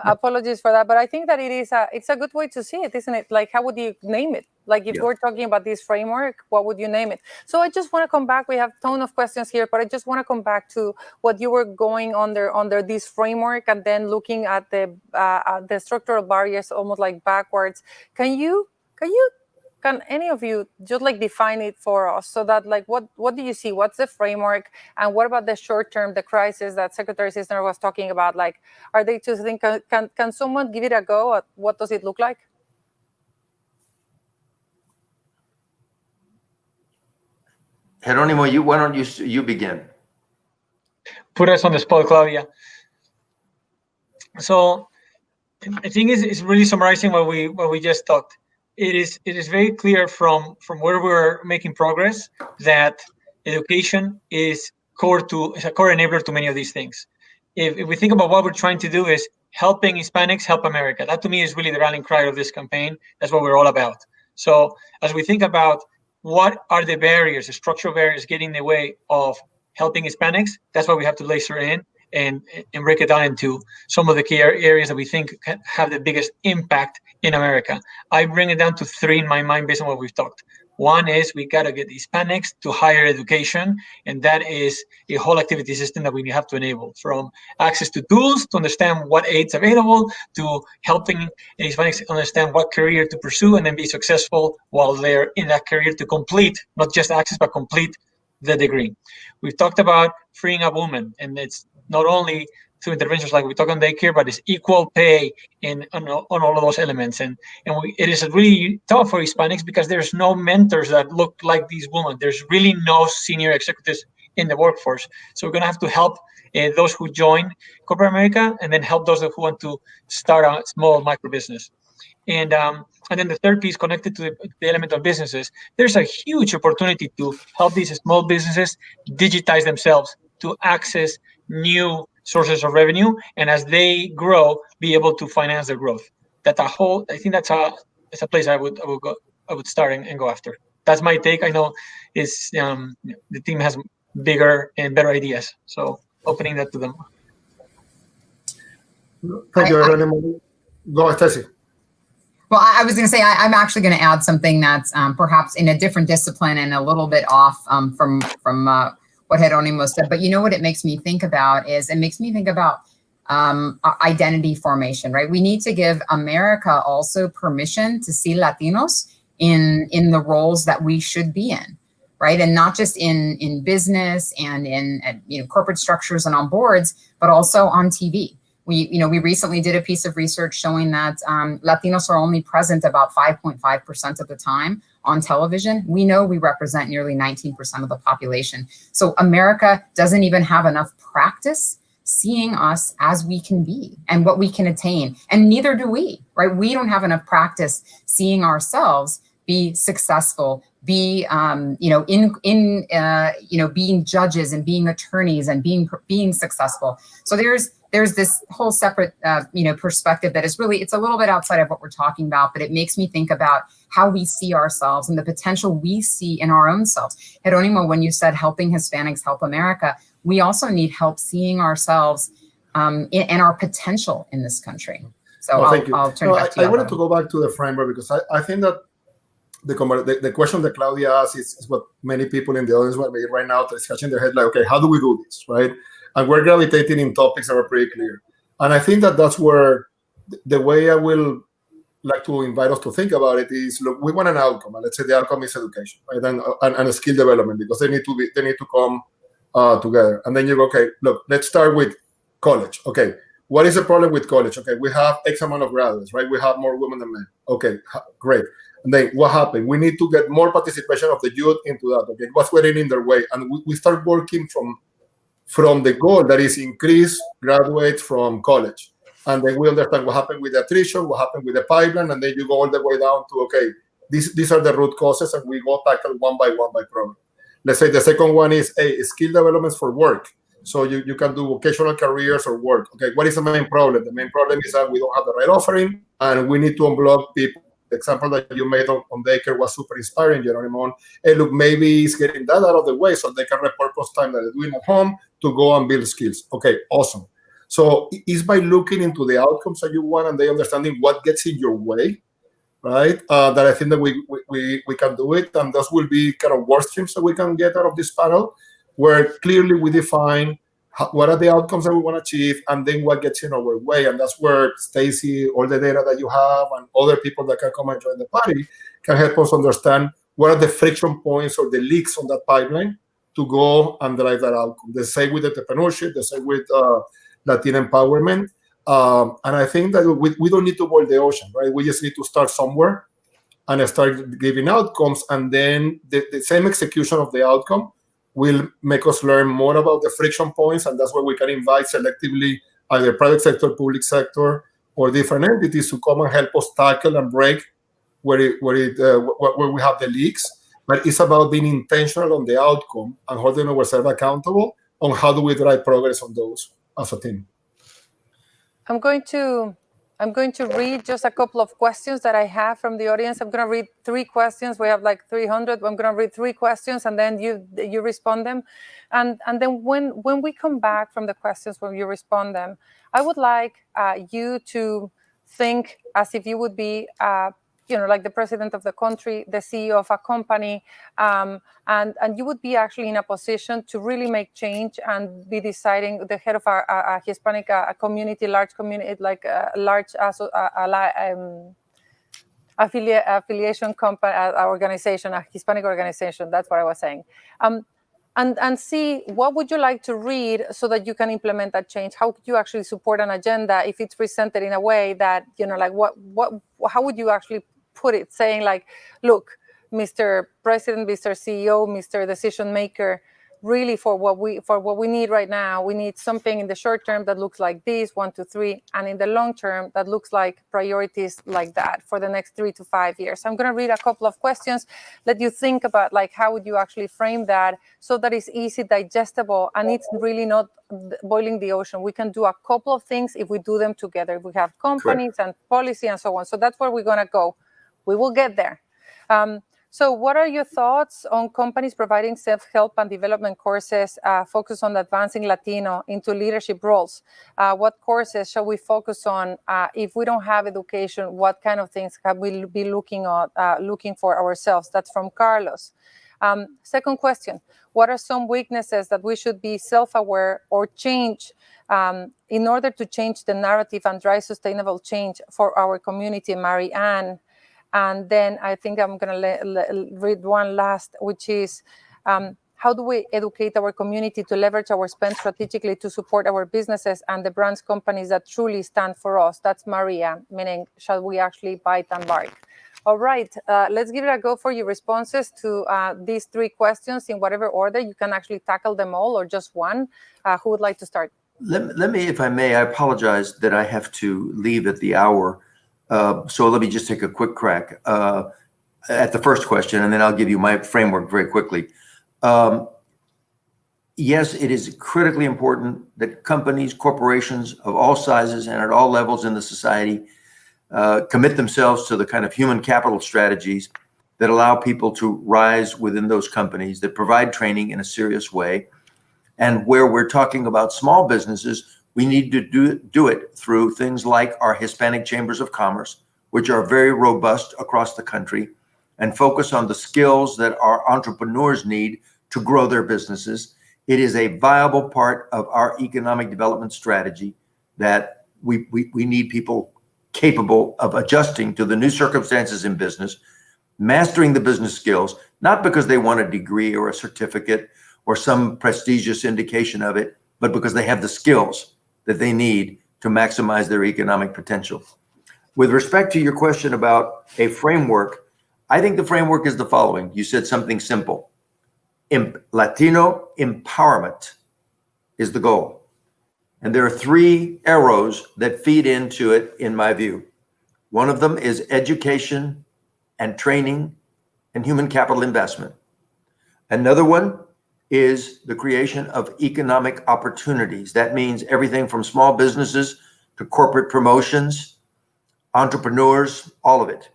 Speaker 1: apologies for that. But I think that it's a good way to see it, isn't it? Like, how would you name it? Like, if we're talking about this framework, what would you name it? So I just want to come back. We have a ton of questions here, but I just want to come back to what you were going under this framework, and then looking at the structural barriers, almost like backwards. Can any of you just like define it for us, so that like what do you see? What's the framework, and what about the short term, the crisis that Secretary Cisneros was talking about? Like, are they to think? Can someone give it a go? At what does it look like?
Speaker 2: Jeronimo, why don't you begin?
Speaker 5: Put us on the spot, Claudia. So I think it's really summarizing what we just talked. It is very clear from where we're making progress that education is a core enabler to many of these things. If we think about what we're trying to do is helping Hispanics help America. That to me is really the rallying cry of this campaign. That's what we're all about. So as we think about what are the barriers, the structural barriers getting in the way of helping Hispanics, that's what we have to laser in and break it down into some of the key areas that we think can have the biggest impact in America. I bring it down to three in my mind based on what we've talked. One is we got to get Hispanics to higher education, and that is a whole activity system that we have to enable, from access to tools to understand what aid's available, to helping Hispanics understand what career to pursue and then be successful while they're in that career, to complete, not just access, but complete the degree. We've talked about freeing up women, and it's not only through interventions like we talk on daycare, but it's equal pay on all of those elements. And it is really tough for Hispanics because there's no mentors that look like these women. There's really no senior executives in the workforce. So we're going to have to help those who join corporate America, and then help those who want to start a small micro business. And then the third piece connected to the element of businesses. There's a huge opportunity to help these small businesses digitize themselves to access new sources of revenue, and as they grow, be able to finance their growth. I think that's a place I would start and go after. That's my take. I know the team has bigger and better ideas, so opening that to them.
Speaker 4: Thank you, Jeronimo. Go, Stacie.
Speaker 3: Well, I was going to say, I'm actually going to add something that's perhaps in a different discipline and a little bit off from what Jeronimo said. But you know what it makes me think about is, it makes me think about identity formation, right? We need to give America also permission to see Latinos in the roles that we should be in. right? And not just in business and in corporate structures and on boards, but also on TV. We recently did a piece of research showing that Latinos are only present about 5.5% of the time on television. We know we represent nearly 19% of the population. So America doesn't even have enough practice seeing us as we can be and what we can attain. And neither do we, right? We don't have enough practice seeing ourselves be successful, be being judges and being attorneys and being successful. So there's this whole separate perspective that is really, it's a little bit outside of what we're talking about, but it makes me think about how we see ourselves and the potential we see in our own selves. Jeronimo, when you said helping Hispanics help America, we also need help seeing ourselves and our potential in this country. So I'll turn it back to you.
Speaker 4: I wanted to go back to the framework because I think that the question that Claudia asked is what many people in the audience right now are scratching their head like, okay, how do we do this, right? And we're gravitating in topics that are pretty clear. And I think that that's where the way I will like to invite us to think about it is, look, we want an outcome, and let's say the outcome is education, right? And a skill development, because they need to come together. And then you go, okay, look, let's start with college. Okay, what is the problem with college? Okay, we have X amount of graduates, right? We have more women than men. Okay, great. And then what happened? We need to get more participation of the youth into that. Okay, what's getting in their way? And we start working from the goal that is increase graduates from college. And then we understand what happened with the attrition, what happened with the pipeline, and then you go all the way down to, okay, these are the root causes, and we go tackle one by program. Let's say the second one is skill developments for work. So you can do vocational careers or work. Okay, what is the main problem? The main problem is that we don't have the right offering, and we need to unblock people. The example that you made on daycare was super inspiring, Jeronimo. Hey, look, maybe it's getting that out of the way so they can repurpose time that they're doing at home to go and build skills. Okay, awesome. So it's by looking into the outcomes that you want and they understanding what gets in your way, right? That I think that we can do it. And those will be kind of work streams that we can get out of this panel, where clearly we define what are the outcomes that we want to achieve, and then what gets in our way. And that's where Stacie, all the data that you have, and other people that can come and join the party can help us understand what are the friction points or the leaks on that pipeline to go and drive that outcome. The same with entrepreneurship, the same with Latin empowerment. And I think that we don't need to boil the ocean, right? We just need to start somewhere and start giving outcomes, and then the same execution of the outcome will make us learn more about the friction points, and that's where we can invite selectively either private sector, public sector, or different entities to come and help us tackle and break where we have the leaks. But it's about being intentional on the outcome and holding ourselves accountable on how do we drive progress on those as a team.
Speaker 1: I'm going to read just a couple of questions that I have from the audience. I'm going to read 3 questions. We have like 300. I'm going to read 3 questions, and then you respond them. And then when we come back from the questions, when you respond them, I would like you to think as if you would be, like the president of the country, the CEO of a company, and you would be actually in a position to really make change and be deciding the head of a Hispanic community, large community, like a large affiliation company, organization, a Hispanic organization. That's what I was saying. And see what would you like to read so that you can implement that change. How could you actually support an agenda if it's presented in a way that, like how would you actually put it, saying like, look, Mr. President, Mr. CEO, Mr. Decision Maker, really for what we need right now, we need something in the short term that looks like this, 1, 2, 3, and in the long term that looks like priorities like that for the next 3 to 5 years. I'm going to read a couple of questions. Let you think about like how would you actually frame that so that it's easy, digestible, and it's really not boiling the ocean. We can do a couple of things if we do them together. If we have companies and policy and so on. So that's where we're going to go. We will get there. So what are your thoughts on companies providing self-help and development courses focused on advancing Latino into leadership roles? What courses shall we focus on? If we don't have education, what kind of things can we be looking for ourselves? That's from Carlos. Second question, what are some weaknesses that we should be self-aware or change in order to change the narrative and drive sustainable change for our community? Marianne. And then I think I'm going to read one last, which is How do we educate our community to leverage our spend strategically to support our businesses and the brands companies that truly stand for us? That's Maria, meaning, shall we actually bite and bark? All right, let's give it a go for your responses to these three questions in whatever order. You can actually tackle them all or just one. Who would like to start?
Speaker 2: Let me, if I may, I apologize that I have to leave at the hour. So let me just take a quick crack at the first question, and then I'll give you my framework very quickly. Yes, it is critically important that companies, corporations of all sizes and at all levels in the society commit themselves to the kind of human capital strategies that allow people to rise within those companies, that provide training in a serious way. And where we're talking about small businesses, we need to do it through things like our Hispanic Chambers of Commerce, which are very robust across the country, and focus on the skills that our entrepreneurs need to grow their businesses. It is a viable part of our economic development strategy that we need people capable of adjusting to the new circumstances in business, mastering the business skills, not because they want a degree or a certificate or some prestigious indication of it, but because they have the skills that they need to maximize their economic potential. With respect to your question about a framework, I think the framework is the following. You said something simple. Latino empowerment is the goal. And there are three arrows that feed into it, in my view. One of them is education and training and human capital investment. Another one is the creation of economic opportunities. That means everything from small businesses to corporate promotions, entrepreneurs, all of it.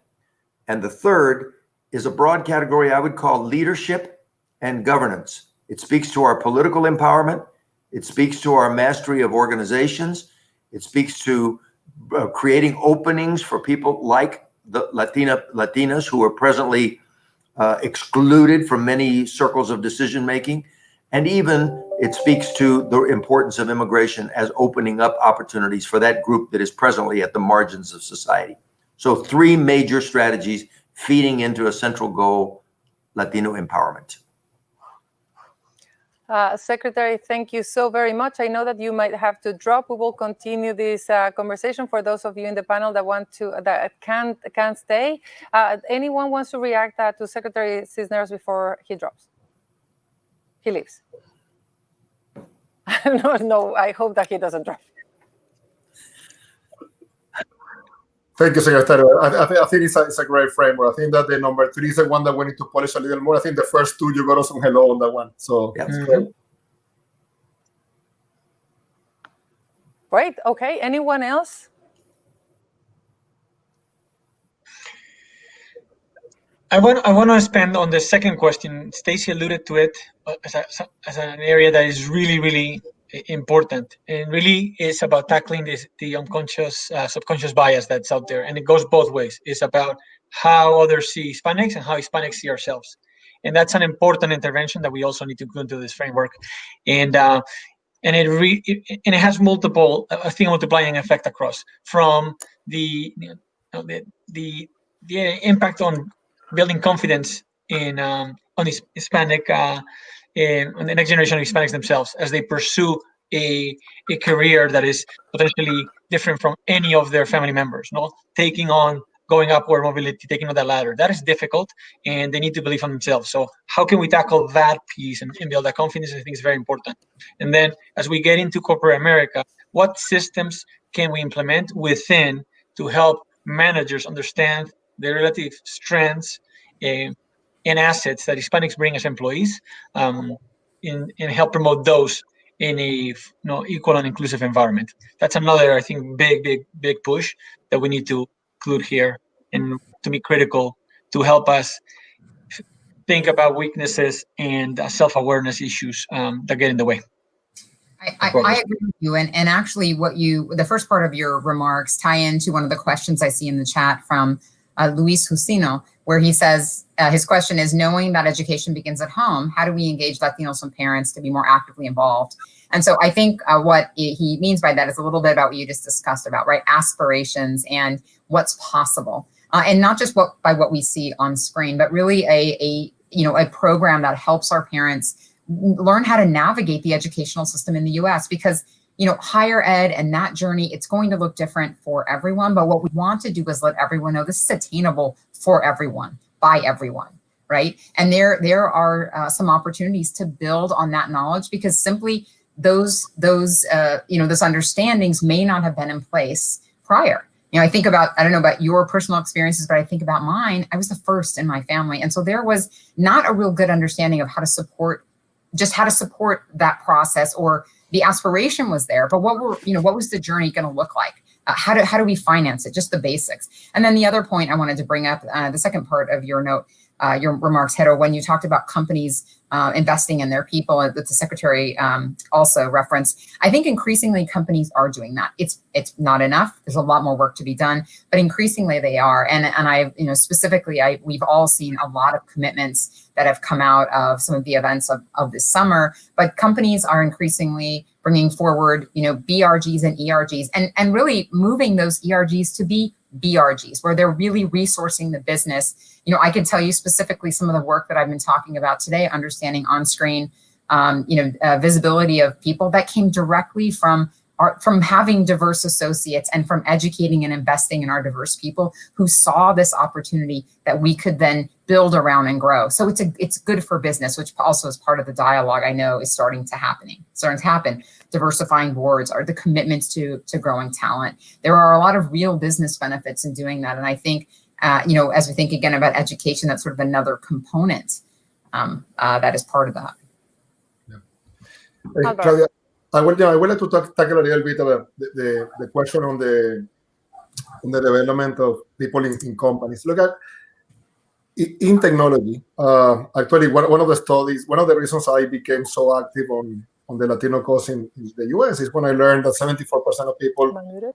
Speaker 2: And the third is a broad category I would call leadership and governance. It speaks to our political empowerment. It speaks to our mastery of organizations. It speaks to creating openings for people like the Latinas who are presently excluded from many circles of decision making. And even it speaks to the importance of immigration as opening up opportunities for that group that is presently at the margins of society. So three major strategies feeding into a central goal, Latino empowerment.
Speaker 1: Secretary, thank you so very much. I know that you might have to drop. We will continue this conversation for those of you in the panel that want to, that can't stay. Anyone wants to react to Secretary Cisneros before he drops? He leaves. No, I hope that he doesn't drop.
Speaker 4: Thank you, Secretary. I think it's a great framework. I think that the number 3 is the one that we need to polish a little more. I think the first two, you got us some hello on that one. So yeah, it's great.
Speaker 1: Great. Okay. Anyone else?
Speaker 5: I want to expand on the second question. Stacie alluded to it as an area that is really, really important, and really is about tackling the unconscious, subconscious bias that's out there, and it goes both ways. It's about how others see Hispanics and how Hispanics see ourselves, and that's an important intervention that we also need to go into this framework, and it has multiple, I think, multiplying effect across from the impact on building confidence in on Hispanic. On the next generation of Hispanics themselves as they pursue a career that is potentially different from any of their family members, taking on, going upward mobility, taking on that ladder. That is difficult, and they need to believe in themselves. So how can we tackle that piece and build that confidence? I think is very important. And then as we get into corporate America, what systems can we implement within to help managers understand their relative strengths and assets that Hispanics bring as employees, and help promote those in a equal and inclusive environment. That's another, I think, big push that we need to include here, and to be critical to help us think about weaknesses and self-awareness issues that get in the way.
Speaker 3: I agree with you, and actually, the first part of your remarks tie into one of the questions I see in the chat from Luis Jusino, where he says his question is, knowing that education begins at home, how do we engage Latinos and parents to be more actively involved? And so I think what he means by that is a little bit about what you just discussed about, right, aspirations and what's possible, and not just by what we see on screen, but really a program that helps our parents learn how to navigate the educational system in the US, because higher ed and that journey, it's going to look different for everyone. But what we want to do is let everyone know this is attainable for everyone, by everyone, right? And there are some opportunities to build on that knowledge, because simply those understandings may not have been in place prior. I think about, I don't know about your personal experiences, but I think about mine. I was the first in my family. And so there was not a real good understanding of how to support that process, or the aspiration was there, but what was the journey going to look like? How do we finance it? Just the basics. And then the other point I wanted to bring up, the second part of your note, your remarks, Hero, when you talked about companies investing in their people, that the secretary also referenced. I think increasingly companies are doing that. It's not enough. There's a lot more work to be done, but increasingly they are. And I specifically, we've all seen a lot of commitments that have come out of some of the events of this summer, but companies are increasingly bringing forward, BRGs and ERGs, and really moving those ERGs to be BRGs, where they're really resourcing the business. I can tell you specifically some of the work that I've been talking about today, understanding on-screen, visibility of people, that came directly from having diverse associates and from educating and investing in our diverse people who saw this opportunity that we could then build around and grow. So it's good for business, which also is part of the dialogue I know is starting to happen. Diversifying boards, are the commitments to growing talent. There are a lot of real business benefits in doing that. And I think, as we think again about education, that's sort of another component that is part of that.
Speaker 4: Yeah. Claudia, I would like to tackle a little bit about the question on the development of people in companies. Look at in technology. Actually, one of the reasons I became so active on the Latino cause in the US is when I learned that 74% of people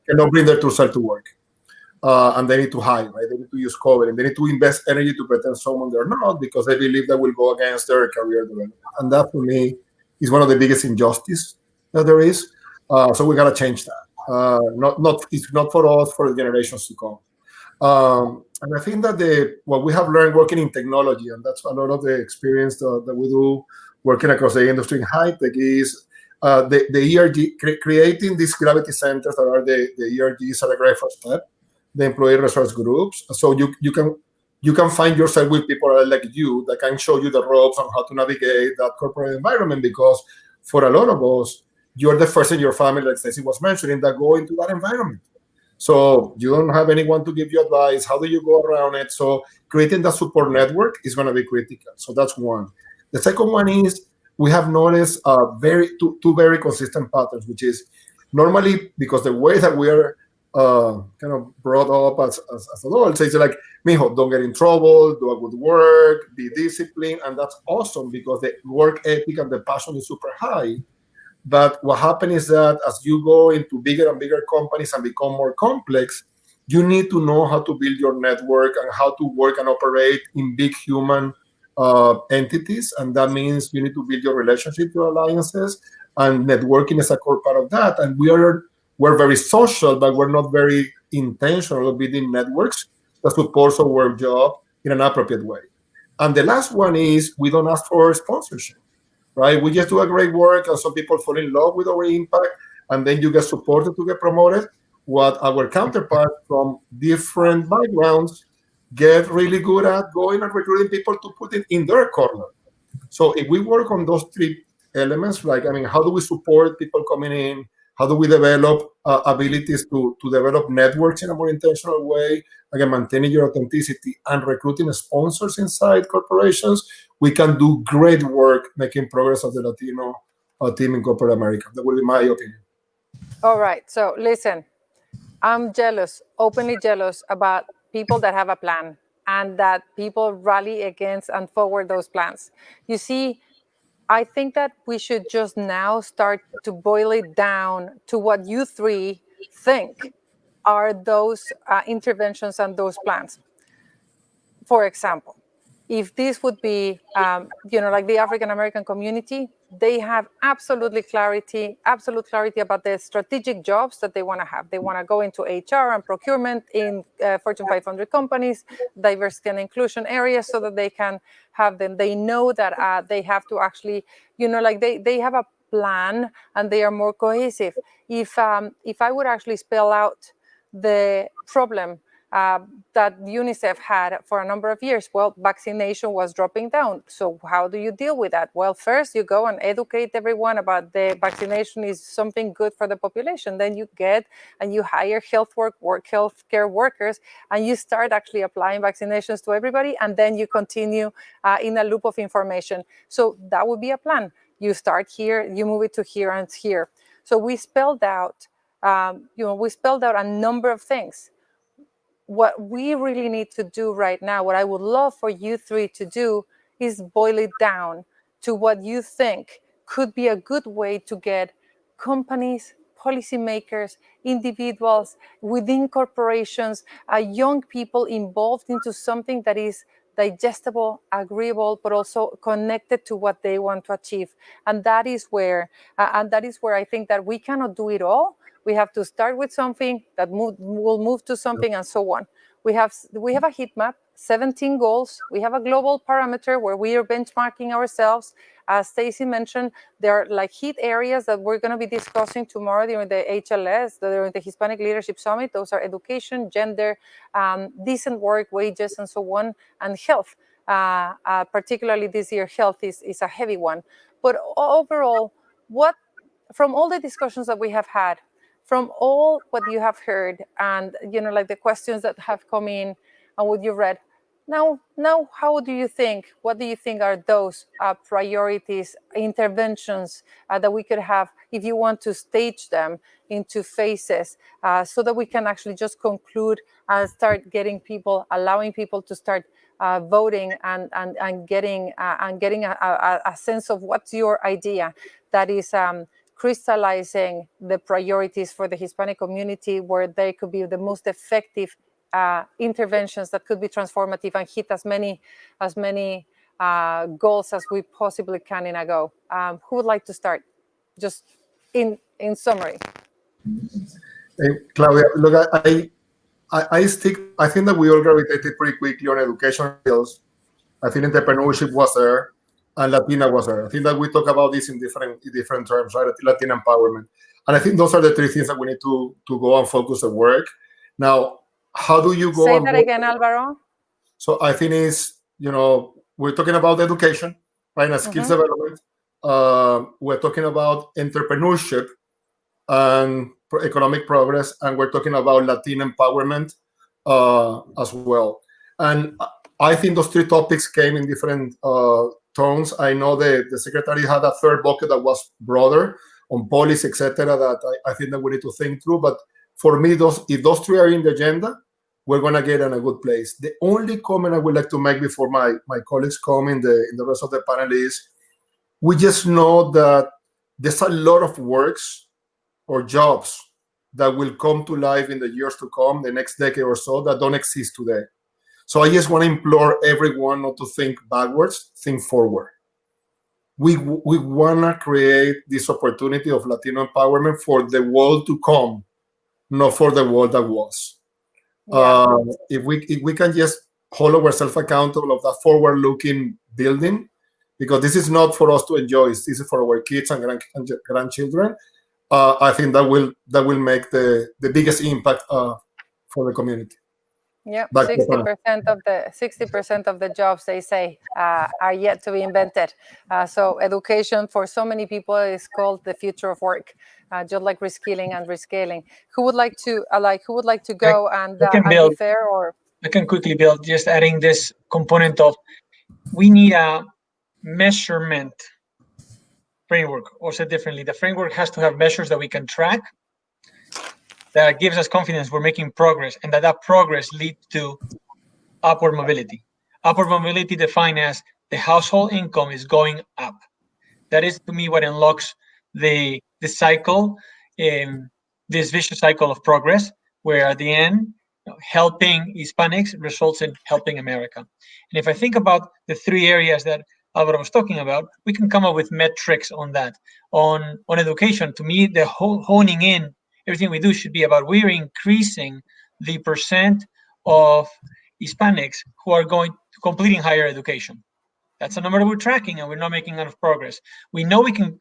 Speaker 4: cannot bring their true self to work. And they need to hide, right? They need to use cover, and they need to invest energy to pretend someone they're not, because they believe that will go against their career development. And that, for me, is one of the biggest injustices that there is. So we gotta change that. It's not for us, for the generations to come. And I think that what we have learned working in technology, and that's a lot of the experience that we do working across the industry in HITEC, is the ERG, creating these gravity centers that are the ERGs at a great first step, the employee resource groups. So you can find yourself with people like you that can show you the ropes on how to navigate that corporate environment, because for a lot of us, you're the first in your family, like Stacie was mentioning, that go into that environment. So you don't have anyone to give you advice. How do you go around it? So creating that support network is going to be critical. So that's one. The second one is we have noticed two very consistent patterns, which is normally, because the way that we are kind of brought up as adults, it's like, mijo, don't get in trouble, do a good work, be disciplined, and that's awesome because the work ethic and the passion is super high. But what happens is that as you go into bigger and bigger companies and become more complex, you need to know how to build your network and how to work and operate in big human entities. And that means you need to build your relationship, your alliances, and networking is a core part of that. And we're very social, but we're not very intentional building networks that supports our work job in an appropriate way. And the last one is we don't ask for sponsorship, right? We just do a great work, and some people fall in love with our impact, and then you get supported to get promoted. What our counterparts from different backgrounds get really good at going and recruiting people to put it in their corner. So if we work on those three elements, how do we support people coming in? How do we develop abilities to develop networks in a more intentional way? Again, maintaining your authenticity and recruiting sponsors inside corporations, we can do great work making progress of the Latino team in corporate America. That would be my opinion.
Speaker 1: All right. So listen, I'm jealous, openly jealous about people that have a plan and that people rally against and forward those plans. You see, I think that we should just now start to boil it down to what you three think are those interventions and those plans. For example, if this would be, like the African American community, they have absolute clarity about the strategic jobs that they want to have. They want to go into HR and procurement in Fortune 500 companies, diversity and inclusion areas, so that they can have them. They know that they have to actually, like they have a plan and they are more cohesive. If I would actually spell out the problem that UNICEF had for a number of years, well, vaccination was dropping down. So how do you deal with that? Well, first you go and educate everyone about the vaccination is something good for the population. Then you get and you hire healthcare workers, and you start actually applying vaccinations to everybody, and then you continue in a loop of information. So that would be a plan. You start here, you move it to here and here. So we spelled out, a number of things. What we really need to do right now, what I would love for you three to do, is boil it down to what you think could be a good way to get companies, policymakers, individuals within corporations, young people involved into something that is digestible, agreeable, but also connected to what they want to achieve. And that is where I think that we cannot do it all. We have to start with something that will move to something, and so on. We have a heat map, 17 goals. We have a global parameter where we are benchmarking ourselves. As Stacie mentioned, there are like heat areas that we're going to be discussing tomorrow during the HLS, during the Hispanic Leadership Summit. Those are education, gender, decent work, wages, and so on, and health. Particularly this year, health is a heavy one. But overall, from all the discussions that we have had, from all what you have heard, and like the questions that have come in and what you read, now what do you think are those priorities, interventions that we could have, if you want to stage them into phases, so that we can actually just conclude and start allowing people to start voting and getting a sense of what's your idea that is crystallizing the priorities for the Hispanic community, where they could be the most effective interventions that could be transformative and hit as many goals as we possibly can in a go. Who would like to start? Just in summary.
Speaker 4: Hey, Claudia, look, I think that we all gravitated pretty quickly on education skills. I think entrepreneurship was there, and Latina was there. I think that we talk about this in different terms, right? Latin empowerment. And I think those are the three things that we need to go and focus the work. Now, how do you go?
Speaker 1: Say that again, Alvaro.
Speaker 4: So I think we're talking about education, right? And skills development. We're talking about entrepreneurship and economic progress, and we're talking about Latin empowerment as well. And I think those three topics came in different tones. I know the secretary had a third bucket that was broader on policy, etc., that I think that we need to think through. But for me, if those three are in the agenda, we're going to get in a good place. The only comment I would like to make before my colleagues come in the rest of the panel is, we just know that there's a lot of works or jobs that will come to life in the years to come, the next decade or so, that don't exist today. So I just want to implore everyone not to think backwards, think forward. We want to create this opportunity of Latino empowerment for the world to come, not for the world that was. Yeah. If we can just hold ourselves accountable of that forward-looking building, because this is not for us to enjoy, this is for our kids and grandchildren. I think that will make the biggest impact for the community.
Speaker 1: Yeah, 60% of the jobs, they say, are yet to be invented. So education for so many people is called the future of work, just like reskilling and rescaling. Who would like to go and be fair? Or
Speaker 5: I can quickly build, just adding this component of, we need a measurement framework, or said differently, the framework has to have measures that we can track, that gives us confidence we're making progress, and that progress leads to upward mobility. Upward mobility defined as the household income is going up. That is, to me, what unlocks the cycle, this vicious cycle of progress, where at the end, helping Hispanics results in helping America. And if I think about the three areas that Alvaro was talking about, we can come up with metrics on that. On education, to me, the honing in, everything we do should be about we're increasing the percent of Hispanics who are completing higher education. That's a number that we're tracking, and we're not making enough progress. We know we can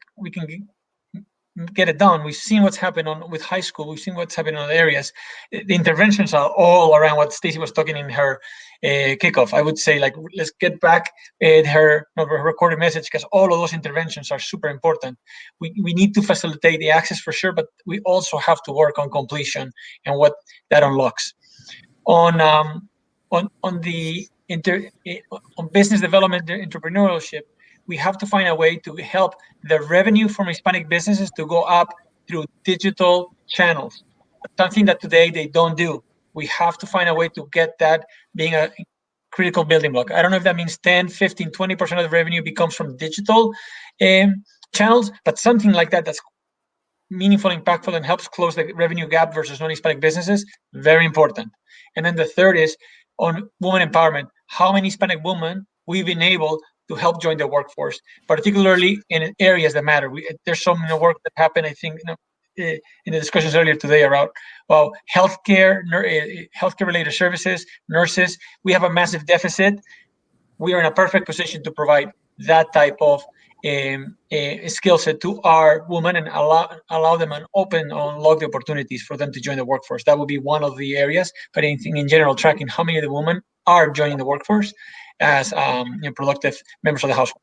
Speaker 5: get it done. We've seen what's happened with high school. We've seen what's happened in other areas. The interventions are all around what Stacie was talking in her kickoff. I would say, like, let's get back her recorded message, because all of those interventions are super important. We need to facilitate the access for sure, but we also have to work on completion and what that unlocks. On business development, entrepreneurship, we have to find a way to help the revenue from Hispanic businesses to go up through digital channels, something that today they don't do. We have to find a way to get that being a critical building block. I don't know if that means 10, 15, 20% of the revenue becomes from digital channels, but something like that that's meaningful, impactful, and helps close the revenue gap versus non-Hispanic businesses, very important. And then the third is on women empowerment. How many Hispanic women we've been able to help join the workforce, particularly in areas that matter. There's some work that happened, I think, in the discussions earlier today around, well, healthcare related services, nurses. We have a massive deficit. We are in a perfect position to provide that type of skill set to our women and allow them and unlock the opportunities for them to join the workforce. That would be one of the areas. But anything in general, tracking how many of the women are joining the workforce as productive members of the household.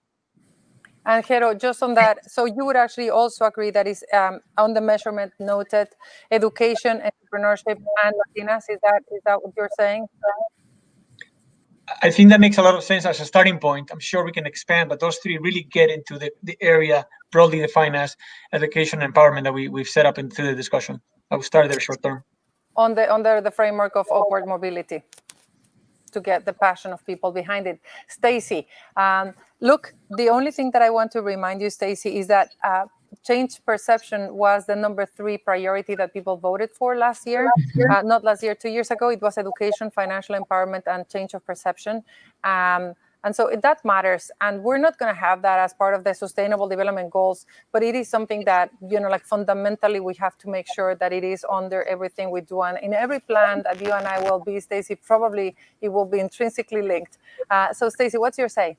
Speaker 1: And Jero, just on that, so you would actually also agree that is on the measurement noted education, entrepreneurship, and Latinas. Is that what you're saying?
Speaker 5: I think that makes a lot of sense as a starting point. I'm sure we can expand, but those three really get into the area broadly defined as education and empowerment that we've set up into the discussion. I will start there short term.
Speaker 1: Under the framework of upward mobility, to get the passion of people behind it. Stacie, look, the only thing that I want to remind you, Stacie, is that change perception was the #3 priority that people voted for last year. Not last year, 2 years ago. It was education, financial empowerment, and change of perception. And so that matters. And we're not going to have that as part of the Sustainable Development Goals, but it is something that, like fundamentally, we have to make sure that it is under everything we do. And in every plan that you and I will be, Stacie, probably it will be intrinsically linked. So Stacie, what's your say?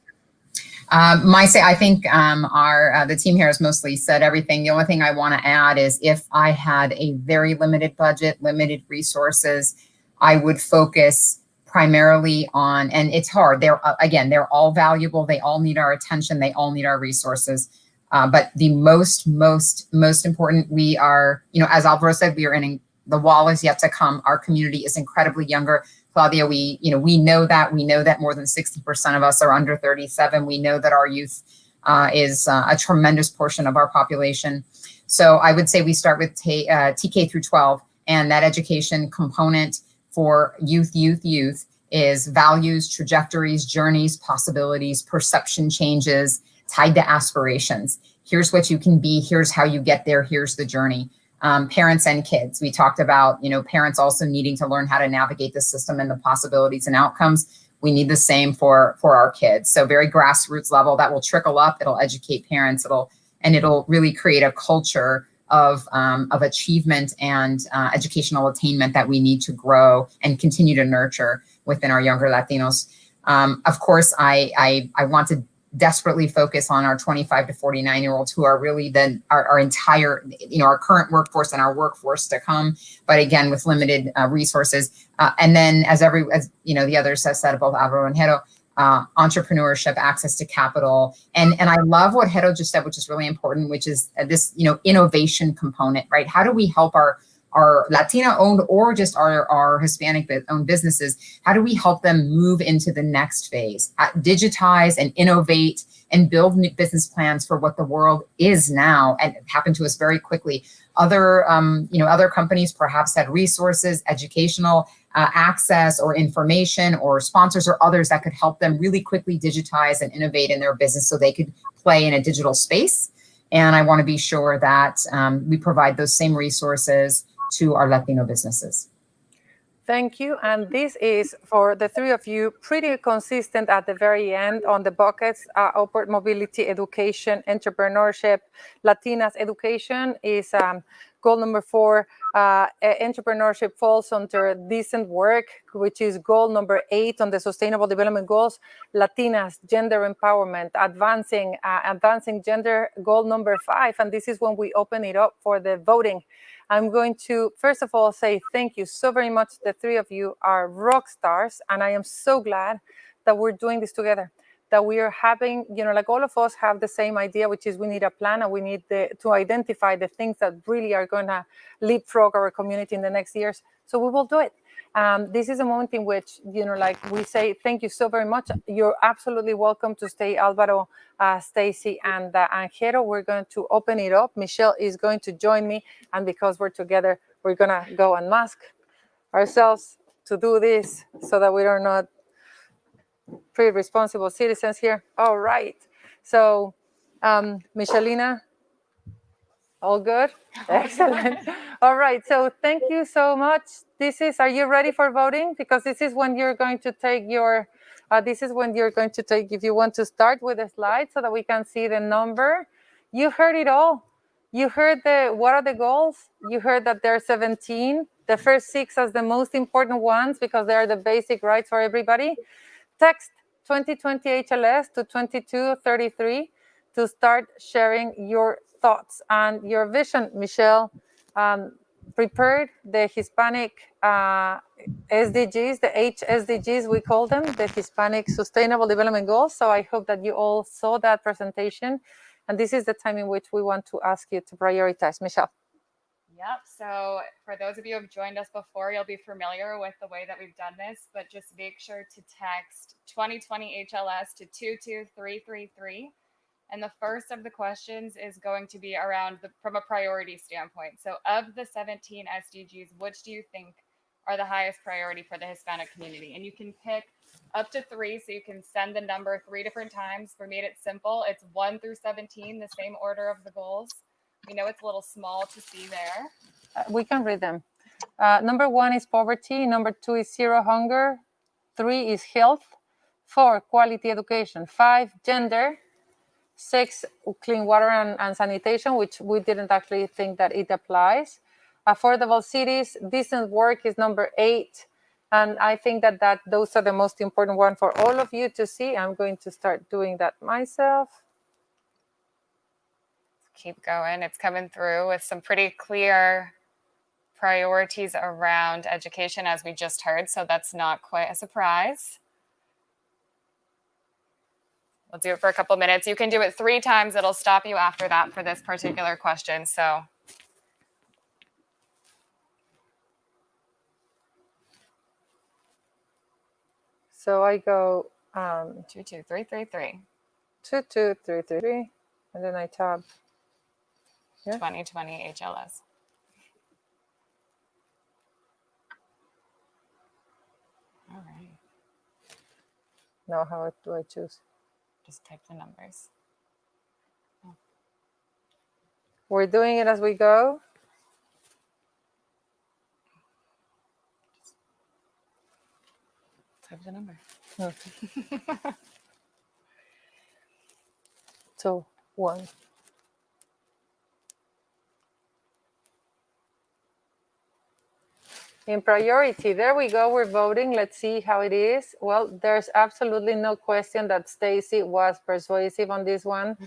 Speaker 3: My say, I think the team here has mostly said everything. The only thing I want to add is if I had a very limited budget, limited resources, I would focus primarily on, and it's hard. They're all valuable. They all need our attention. They all need our resources. But the most important, we are, as Alvaro said, we are in the wall is yet to come. Our community is incredibly younger. Claudia, we know that more than 60% of us are under 37. We know that our youth is a tremendous portion of our population. So I would say we start with TK through 12, and that education component for youth is values, trajectories, journeys, possibilities, perception changes tied to aspirations. Here's what you can be. Here's how you get there. Here's the journey. Parents and kids. We talked about, parents also needing to learn how to navigate the system and the possibilities and outcomes. We need the same for our kids. So very grassroots level, that will trickle up. It'll educate parents. It'll really create a culture of achievement and educational attainment that we need to grow and continue to nurture within our younger Latinos. Of course, I want to desperately focus on our 25 to 49-year-olds who are really then our entire, our current workforce and our workforce to come, but again, with limited resources. And then as the others have said, both Alvaro and Jero, entrepreneurship, access to capital. And I love what Jero just said, which is really important, which is this, innovation component, right? How do we help our Latina-owned or just our Hispanic-owned businesses, how do we help them move into the next phase, digitize and innovate and build new business plans for what the world is now, and it happened to us very quickly. Other companies perhaps had resources, educational access or information or sponsors or others that could help them really quickly digitize and innovate in their business so they could play in a digital space. And I want to be sure that we provide those same resources to our Latino businesses.
Speaker 1: Thank you. And this is, for the three of you, pretty consistent at the very end on the buckets. Upward mobility, education, entrepreneurship. Latinas education is goal number 4. Entrepreneurship falls under decent work, which is goal number 8 on the Sustainable Development Goals. Latinas, gender empowerment, advancing gender, goal number 5. And this is when we open it up for the voting. I'm going to, first of all, say thank you so very much. The three of you are rock stars, and I am so glad that we're doing this together, that we are having, like all of us have the same idea, which is we need a plan and we need to identify the things that really are going to leapfrog our community in the next years. So we will do it. This is a moment in which, like we say, thank you so very much. You're absolutely welcome to stay, Alvaro, Stacie, and Angelo. We're going to open it up. Michelle is going to join me. And because we're together, we're going to go and mask ourselves to do this so that we are not pretty responsible citizens here. All right. So, Michelina, all good? Excellent. All right. So thank you so much. Are you ready for voting? Because this is when you're going to take if you want to start with the slide so that we can see the number. You heard it all. You heard what are the goals? You heard that there are 17. The first 6 as the most important ones because they are the basic rights for everybody. Text 2020 HLS to 2233 to start sharing your thoughts and your vision. Michelle prepared the Hispanic SDGs, the H-SDGs, we call them, the Hispanic Sustainable Development Goals. So I hope that you all saw that presentation. And this is the time in which we want to ask you to prioritize. Michelle.
Speaker 6: Yep. So for those of you who have joined us before, you'll be familiar with the way that we've done this, but just make sure to text 2020 HLS to 22333. And the first of the questions is going to be around from a priority standpoint. So of the 17 SDGs, which do you think are the highest priority for the Hispanic community? And you can pick up to 3, so you can send the number 3 different times. For me, it's simple. It's 1 through 17, the same order of the goals. We know it's a little small to see there.
Speaker 1: We can read them. Number 1 is poverty. Number 2 is zero hunger. 3 is health. 4, quality education. 5, gender. 6, clean water and sanitation, which we didn't actually think that it applies. Affordable cities, decent work is number 8. And I think that those are the most important one for all of you to see. I'm going to start doing that myself.
Speaker 6: Keep going. It's coming through with some pretty clear priorities around education, as we just heard. So that's not quite a surprise. We'll do it for a couple minutes. You can do it 3 times. It'll stop you after that for this particular question. So
Speaker 1: I go
Speaker 6: 22333.
Speaker 1: 22333, and then I tab. Yeah.
Speaker 6: 2020 HLS. All right.
Speaker 1: Now how do I choose?
Speaker 6: Just type the numbers. Oh.
Speaker 1: We're doing it as we go.
Speaker 6: Type the number.
Speaker 1: Okay. So 1. In priority, there we go. We're voting. Let's see how it is. Well, there's absolutely no question that Stacie was persuasive on this one.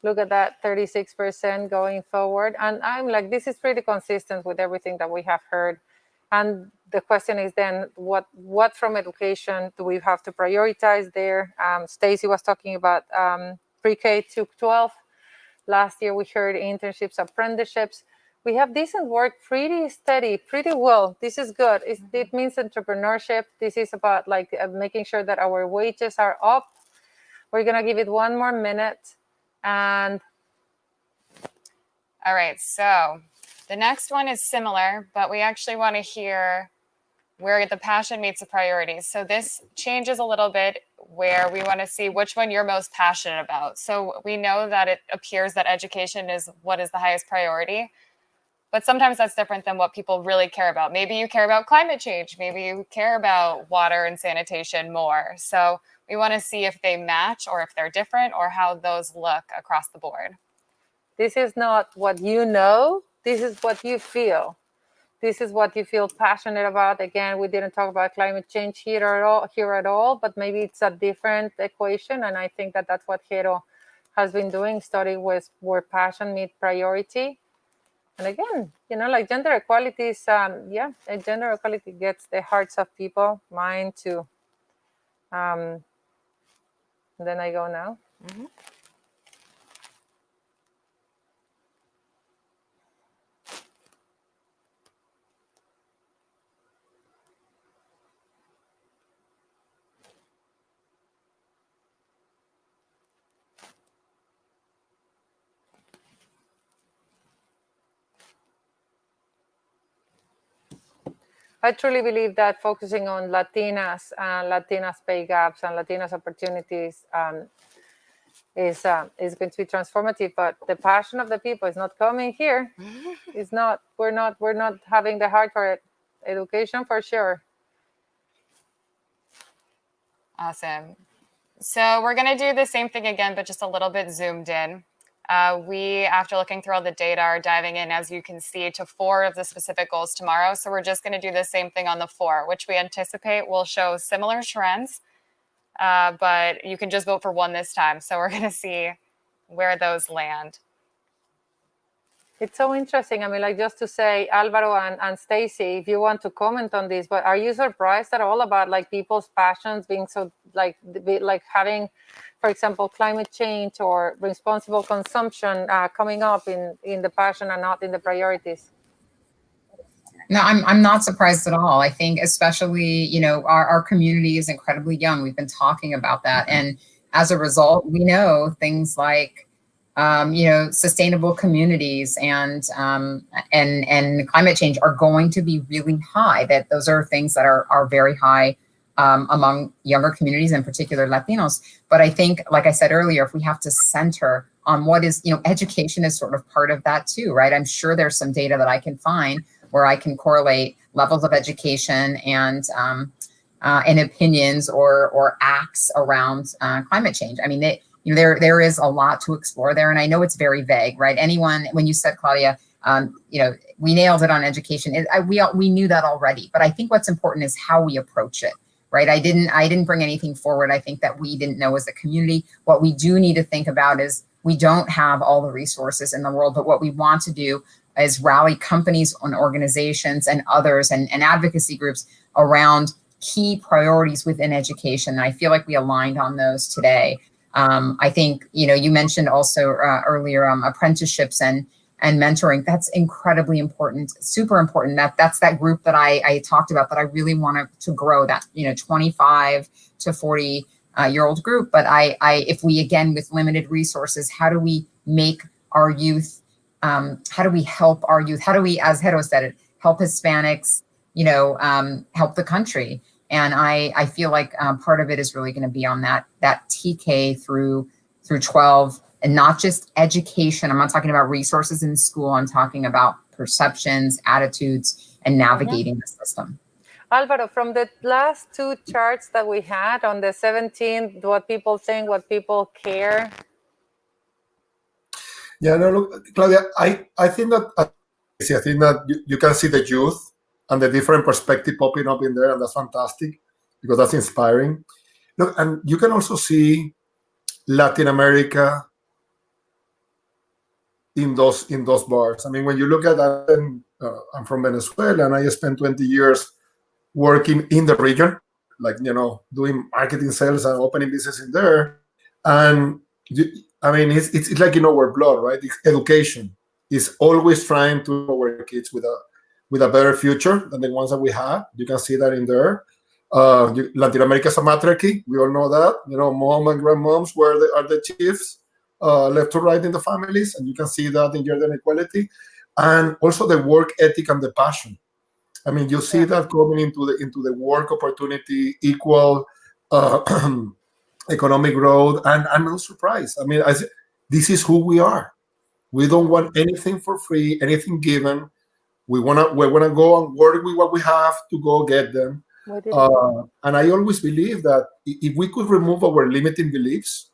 Speaker 1: Look at that, 36% going forward. And I'm like, this is pretty consistent with everything that we have heard. And the question is then, what from education do we have to prioritize there? Stacie was talking about pre-K to 12. Last year, we heard internships, apprenticeships. We have decent work, pretty steady, pretty well. This is good. It means entrepreneurship. This is about like making sure that our wages are up. We're going to give it 1 more minute. And
Speaker 6: all right, so the next one is similar, but we actually want to hear where the passion meets the priorities. So this changes a little bit where we want to see which one you're most passionate about. So we know that it appears that education is what is the highest priority. But sometimes that's different than what people really care about. Maybe you care about climate change. Maybe you care about water and sanitation more. So we want to see if they match or if they're different or how those look across the board.
Speaker 1: This is not what you know. This is what you feel. This is what you feel passionate about. Again, we didn't talk about climate change here at all, but maybe it's a different equation. And I think that that's what Jero has been doing, studying where passion meets priority. And again, like gender equality is, gender equality gets the hearts of people, mine too. And then I go now.
Speaker 6: Mm-hmm.
Speaker 1: I truly believe that focusing on Latinas and Latinas pay gaps and Latinas opportunities is going to be transformative. But the passion of the people is not coming here. It's not. We're not having the heart for it. Education for sure.
Speaker 6: Awesome. So we're going to do the same thing again, but just a little bit zoomed in. We, after looking through all the data, are diving in, as you can see, to 4 of the specific goals tomorrow. So we're just going to do the same thing on the 4, which we anticipate will show similar trends, but you can just vote for one this time. So we're going to see where those land.
Speaker 1: It's so interesting. I mean, like, just to say, Alvaro and Stacie, if you want to comment on this, but are you surprised at all about like people's passions being so like having, for example, climate change or responsible consumption coming up in the passion and not in the priorities?
Speaker 3: No, I'm not surprised at all. I think especially, our community is incredibly young. We've been talking about that. And as a result, we know things like, sustainable communities and climate change are going to be really high. That those are things that are very high among younger communities, in particular Latinos. But I think, like I said earlier, if we have to center on what is, education is sort of part of that too, right? I'm sure there's some data that I can find where I can correlate levels of education and opinions or acts around climate change. I mean, there is a lot to explore there, and I know it's very vague, right? When you said, Claudia, we nailed it on education. We knew that already, but I think what's important is how we approach it, right? I didn't bring anything forward. I think that we didn't know as a community. What we do need to think about is we don't have all the resources in the world, but what we want to do is rally companies and organizations and others and advocacy groups around key priorities within education. And I feel like we aligned on those today. I think, you mentioned also earlier apprenticeships and mentoring. That's incredibly important, super important. That's that group that I talked about that I really want to grow, that 25 to 40 year old group. But if we, again, with limited resources, how do we make our youth? How do we help our youth? How do we, as Jero said it, help Hispanics? Help the country. And I feel like part of it is really going to be on that TK through 12, and not just education. I'm not talking about resources in school. I'm talking about perceptions, attitudes, and navigating the system.
Speaker 1: Alvaro, from the last 2 charts that we had on the 17th, what people think, what people care.
Speaker 4: Yeah, no, look, Claudia, I think that you can see the youth and the different perspective popping up in there, and that's fantastic because that's inspiring. Look, and you can also see Latin America in those bars. I mean, when you look at that, I'm from Venezuela, and I spent 20 years working in the region, like, doing marketing, sales, and opening business in there. And it's like in our blood, right? It's education is always trying to our kids with a better future than the ones that we had. You can see that in there. Latin America is a matriarchy. We all know that. Mom and grandmoms are the chiefs, left to right in the families, and you can see that in gender inequality, and also the work ethic and the passion. I mean, you see that coming into the work opportunity, equal economic growth, and I'm not surprised. I mean, this is who we are. We don't want anything for free, anything given. We wanna go and work with what we have to go get them. And I always believe that if we could remove our limiting beliefs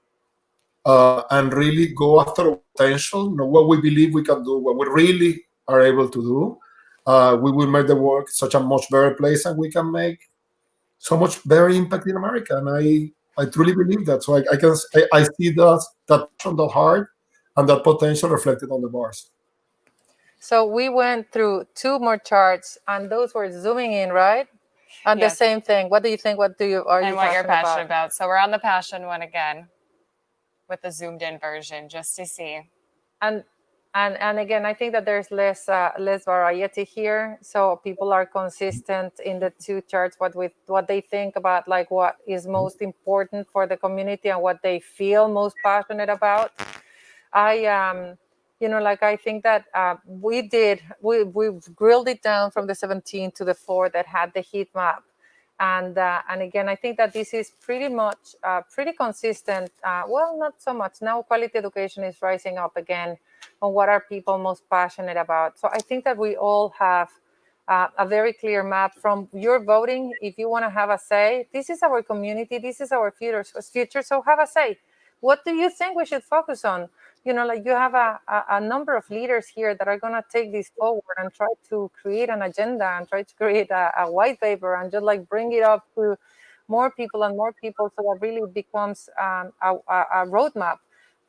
Speaker 4: and really go after our potential, what we believe we can do, what we really are able to do, we will make the world such a much better place, and we can make so much better impact in America. And I truly believe that. So I see that passion, that heart, and that potential reflected on the bars.
Speaker 1: So we went through 2 more charts, and those were zooming in, right? And
Speaker 6: Yes.
Speaker 1: the same thing. What do you think? What you're
Speaker 6: passionate about? So we're on the passion one again with the zoomed in version, just to see.
Speaker 1: And again, I think that there's less variety here. So people are consistent in the 2 charts, what they think about, like what is most important for the community and what they feel most passionate about. I think that we grilled it down from the 17 to the 4 that had the heat map. And again, I think that this is pretty much pretty consistent. Well, not so much. Now quality education is rising up again on what are people most passionate about. So I think that we all have a very clear map from your voting. If you want to have a say, this is our community, this is our future, so have a say. What do you think we should focus on? You have a number of leaders here that are going to take this forward and try to create an agenda and try to create a white paper and just bring it up to more people and more people, so that really becomes a roadmap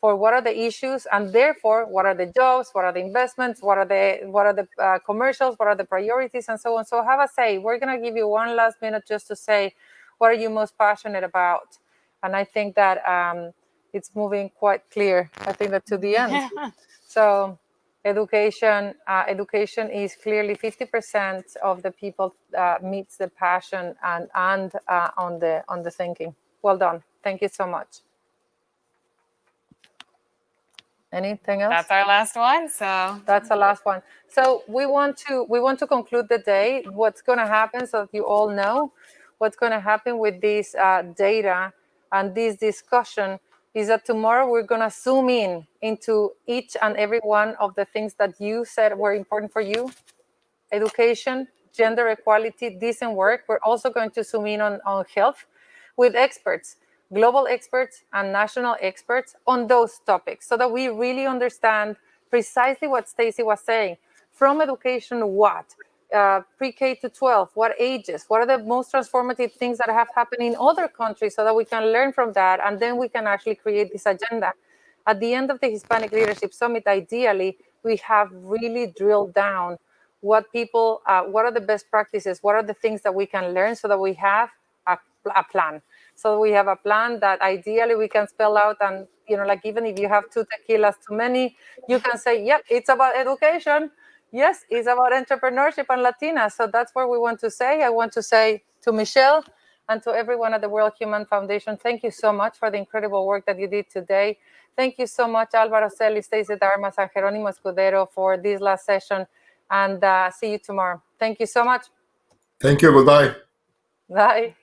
Speaker 1: for what are the issues, and therefore what are the jobs, what are the investments, what are the commercials, what are the priorities, and so on. So have a say. We're going to give you 1 last minute just to say what are you most passionate about, and I think that it's moving quite clear. I think that to the end. So education is clearly 50% of the people meets the passion and on the thinking. Well done. Thank you so much. Anything else?
Speaker 6: That's our last one. So
Speaker 1: that's the last one. So we want to conclude the day. What's going to happen, so that you all know what's going to happen with this data and this discussion, is that tomorrow we're going to zoom in into each and every one of the things that you said were important for you: education, gender equality, decent work. We're also going to zoom in on health with experts, global experts and national experts on those topics, so that we really understand precisely what Stacie was saying. From education, what? Pre-K to 12, what ages? What are the most transformative things that have happened in other countries, so that we can learn from that, and then we can actually create this agenda. At the end of the Hispanic Leadership Summit, ideally, we have really drilled down what are the best practices, what are the things that we can learn, so that we have a plan. So we have a plan that ideally we can spell out, and even if you have 2 tequilas too many, you can say, yep, it's about education. Yes, it's about entrepreneurship and Latinas. So that's what we want to say. I want to say to Michelle and to everyone at the World Human Foundation, thank you so much for the incredible work that you did today. Thank you so much, Alvaro, Celis, Stacie, Armas, and Jeronimo Escudero for this last session. And see you tomorrow. Thank you so much.
Speaker 4: Thank you. Goodbye.
Speaker 1: Bye.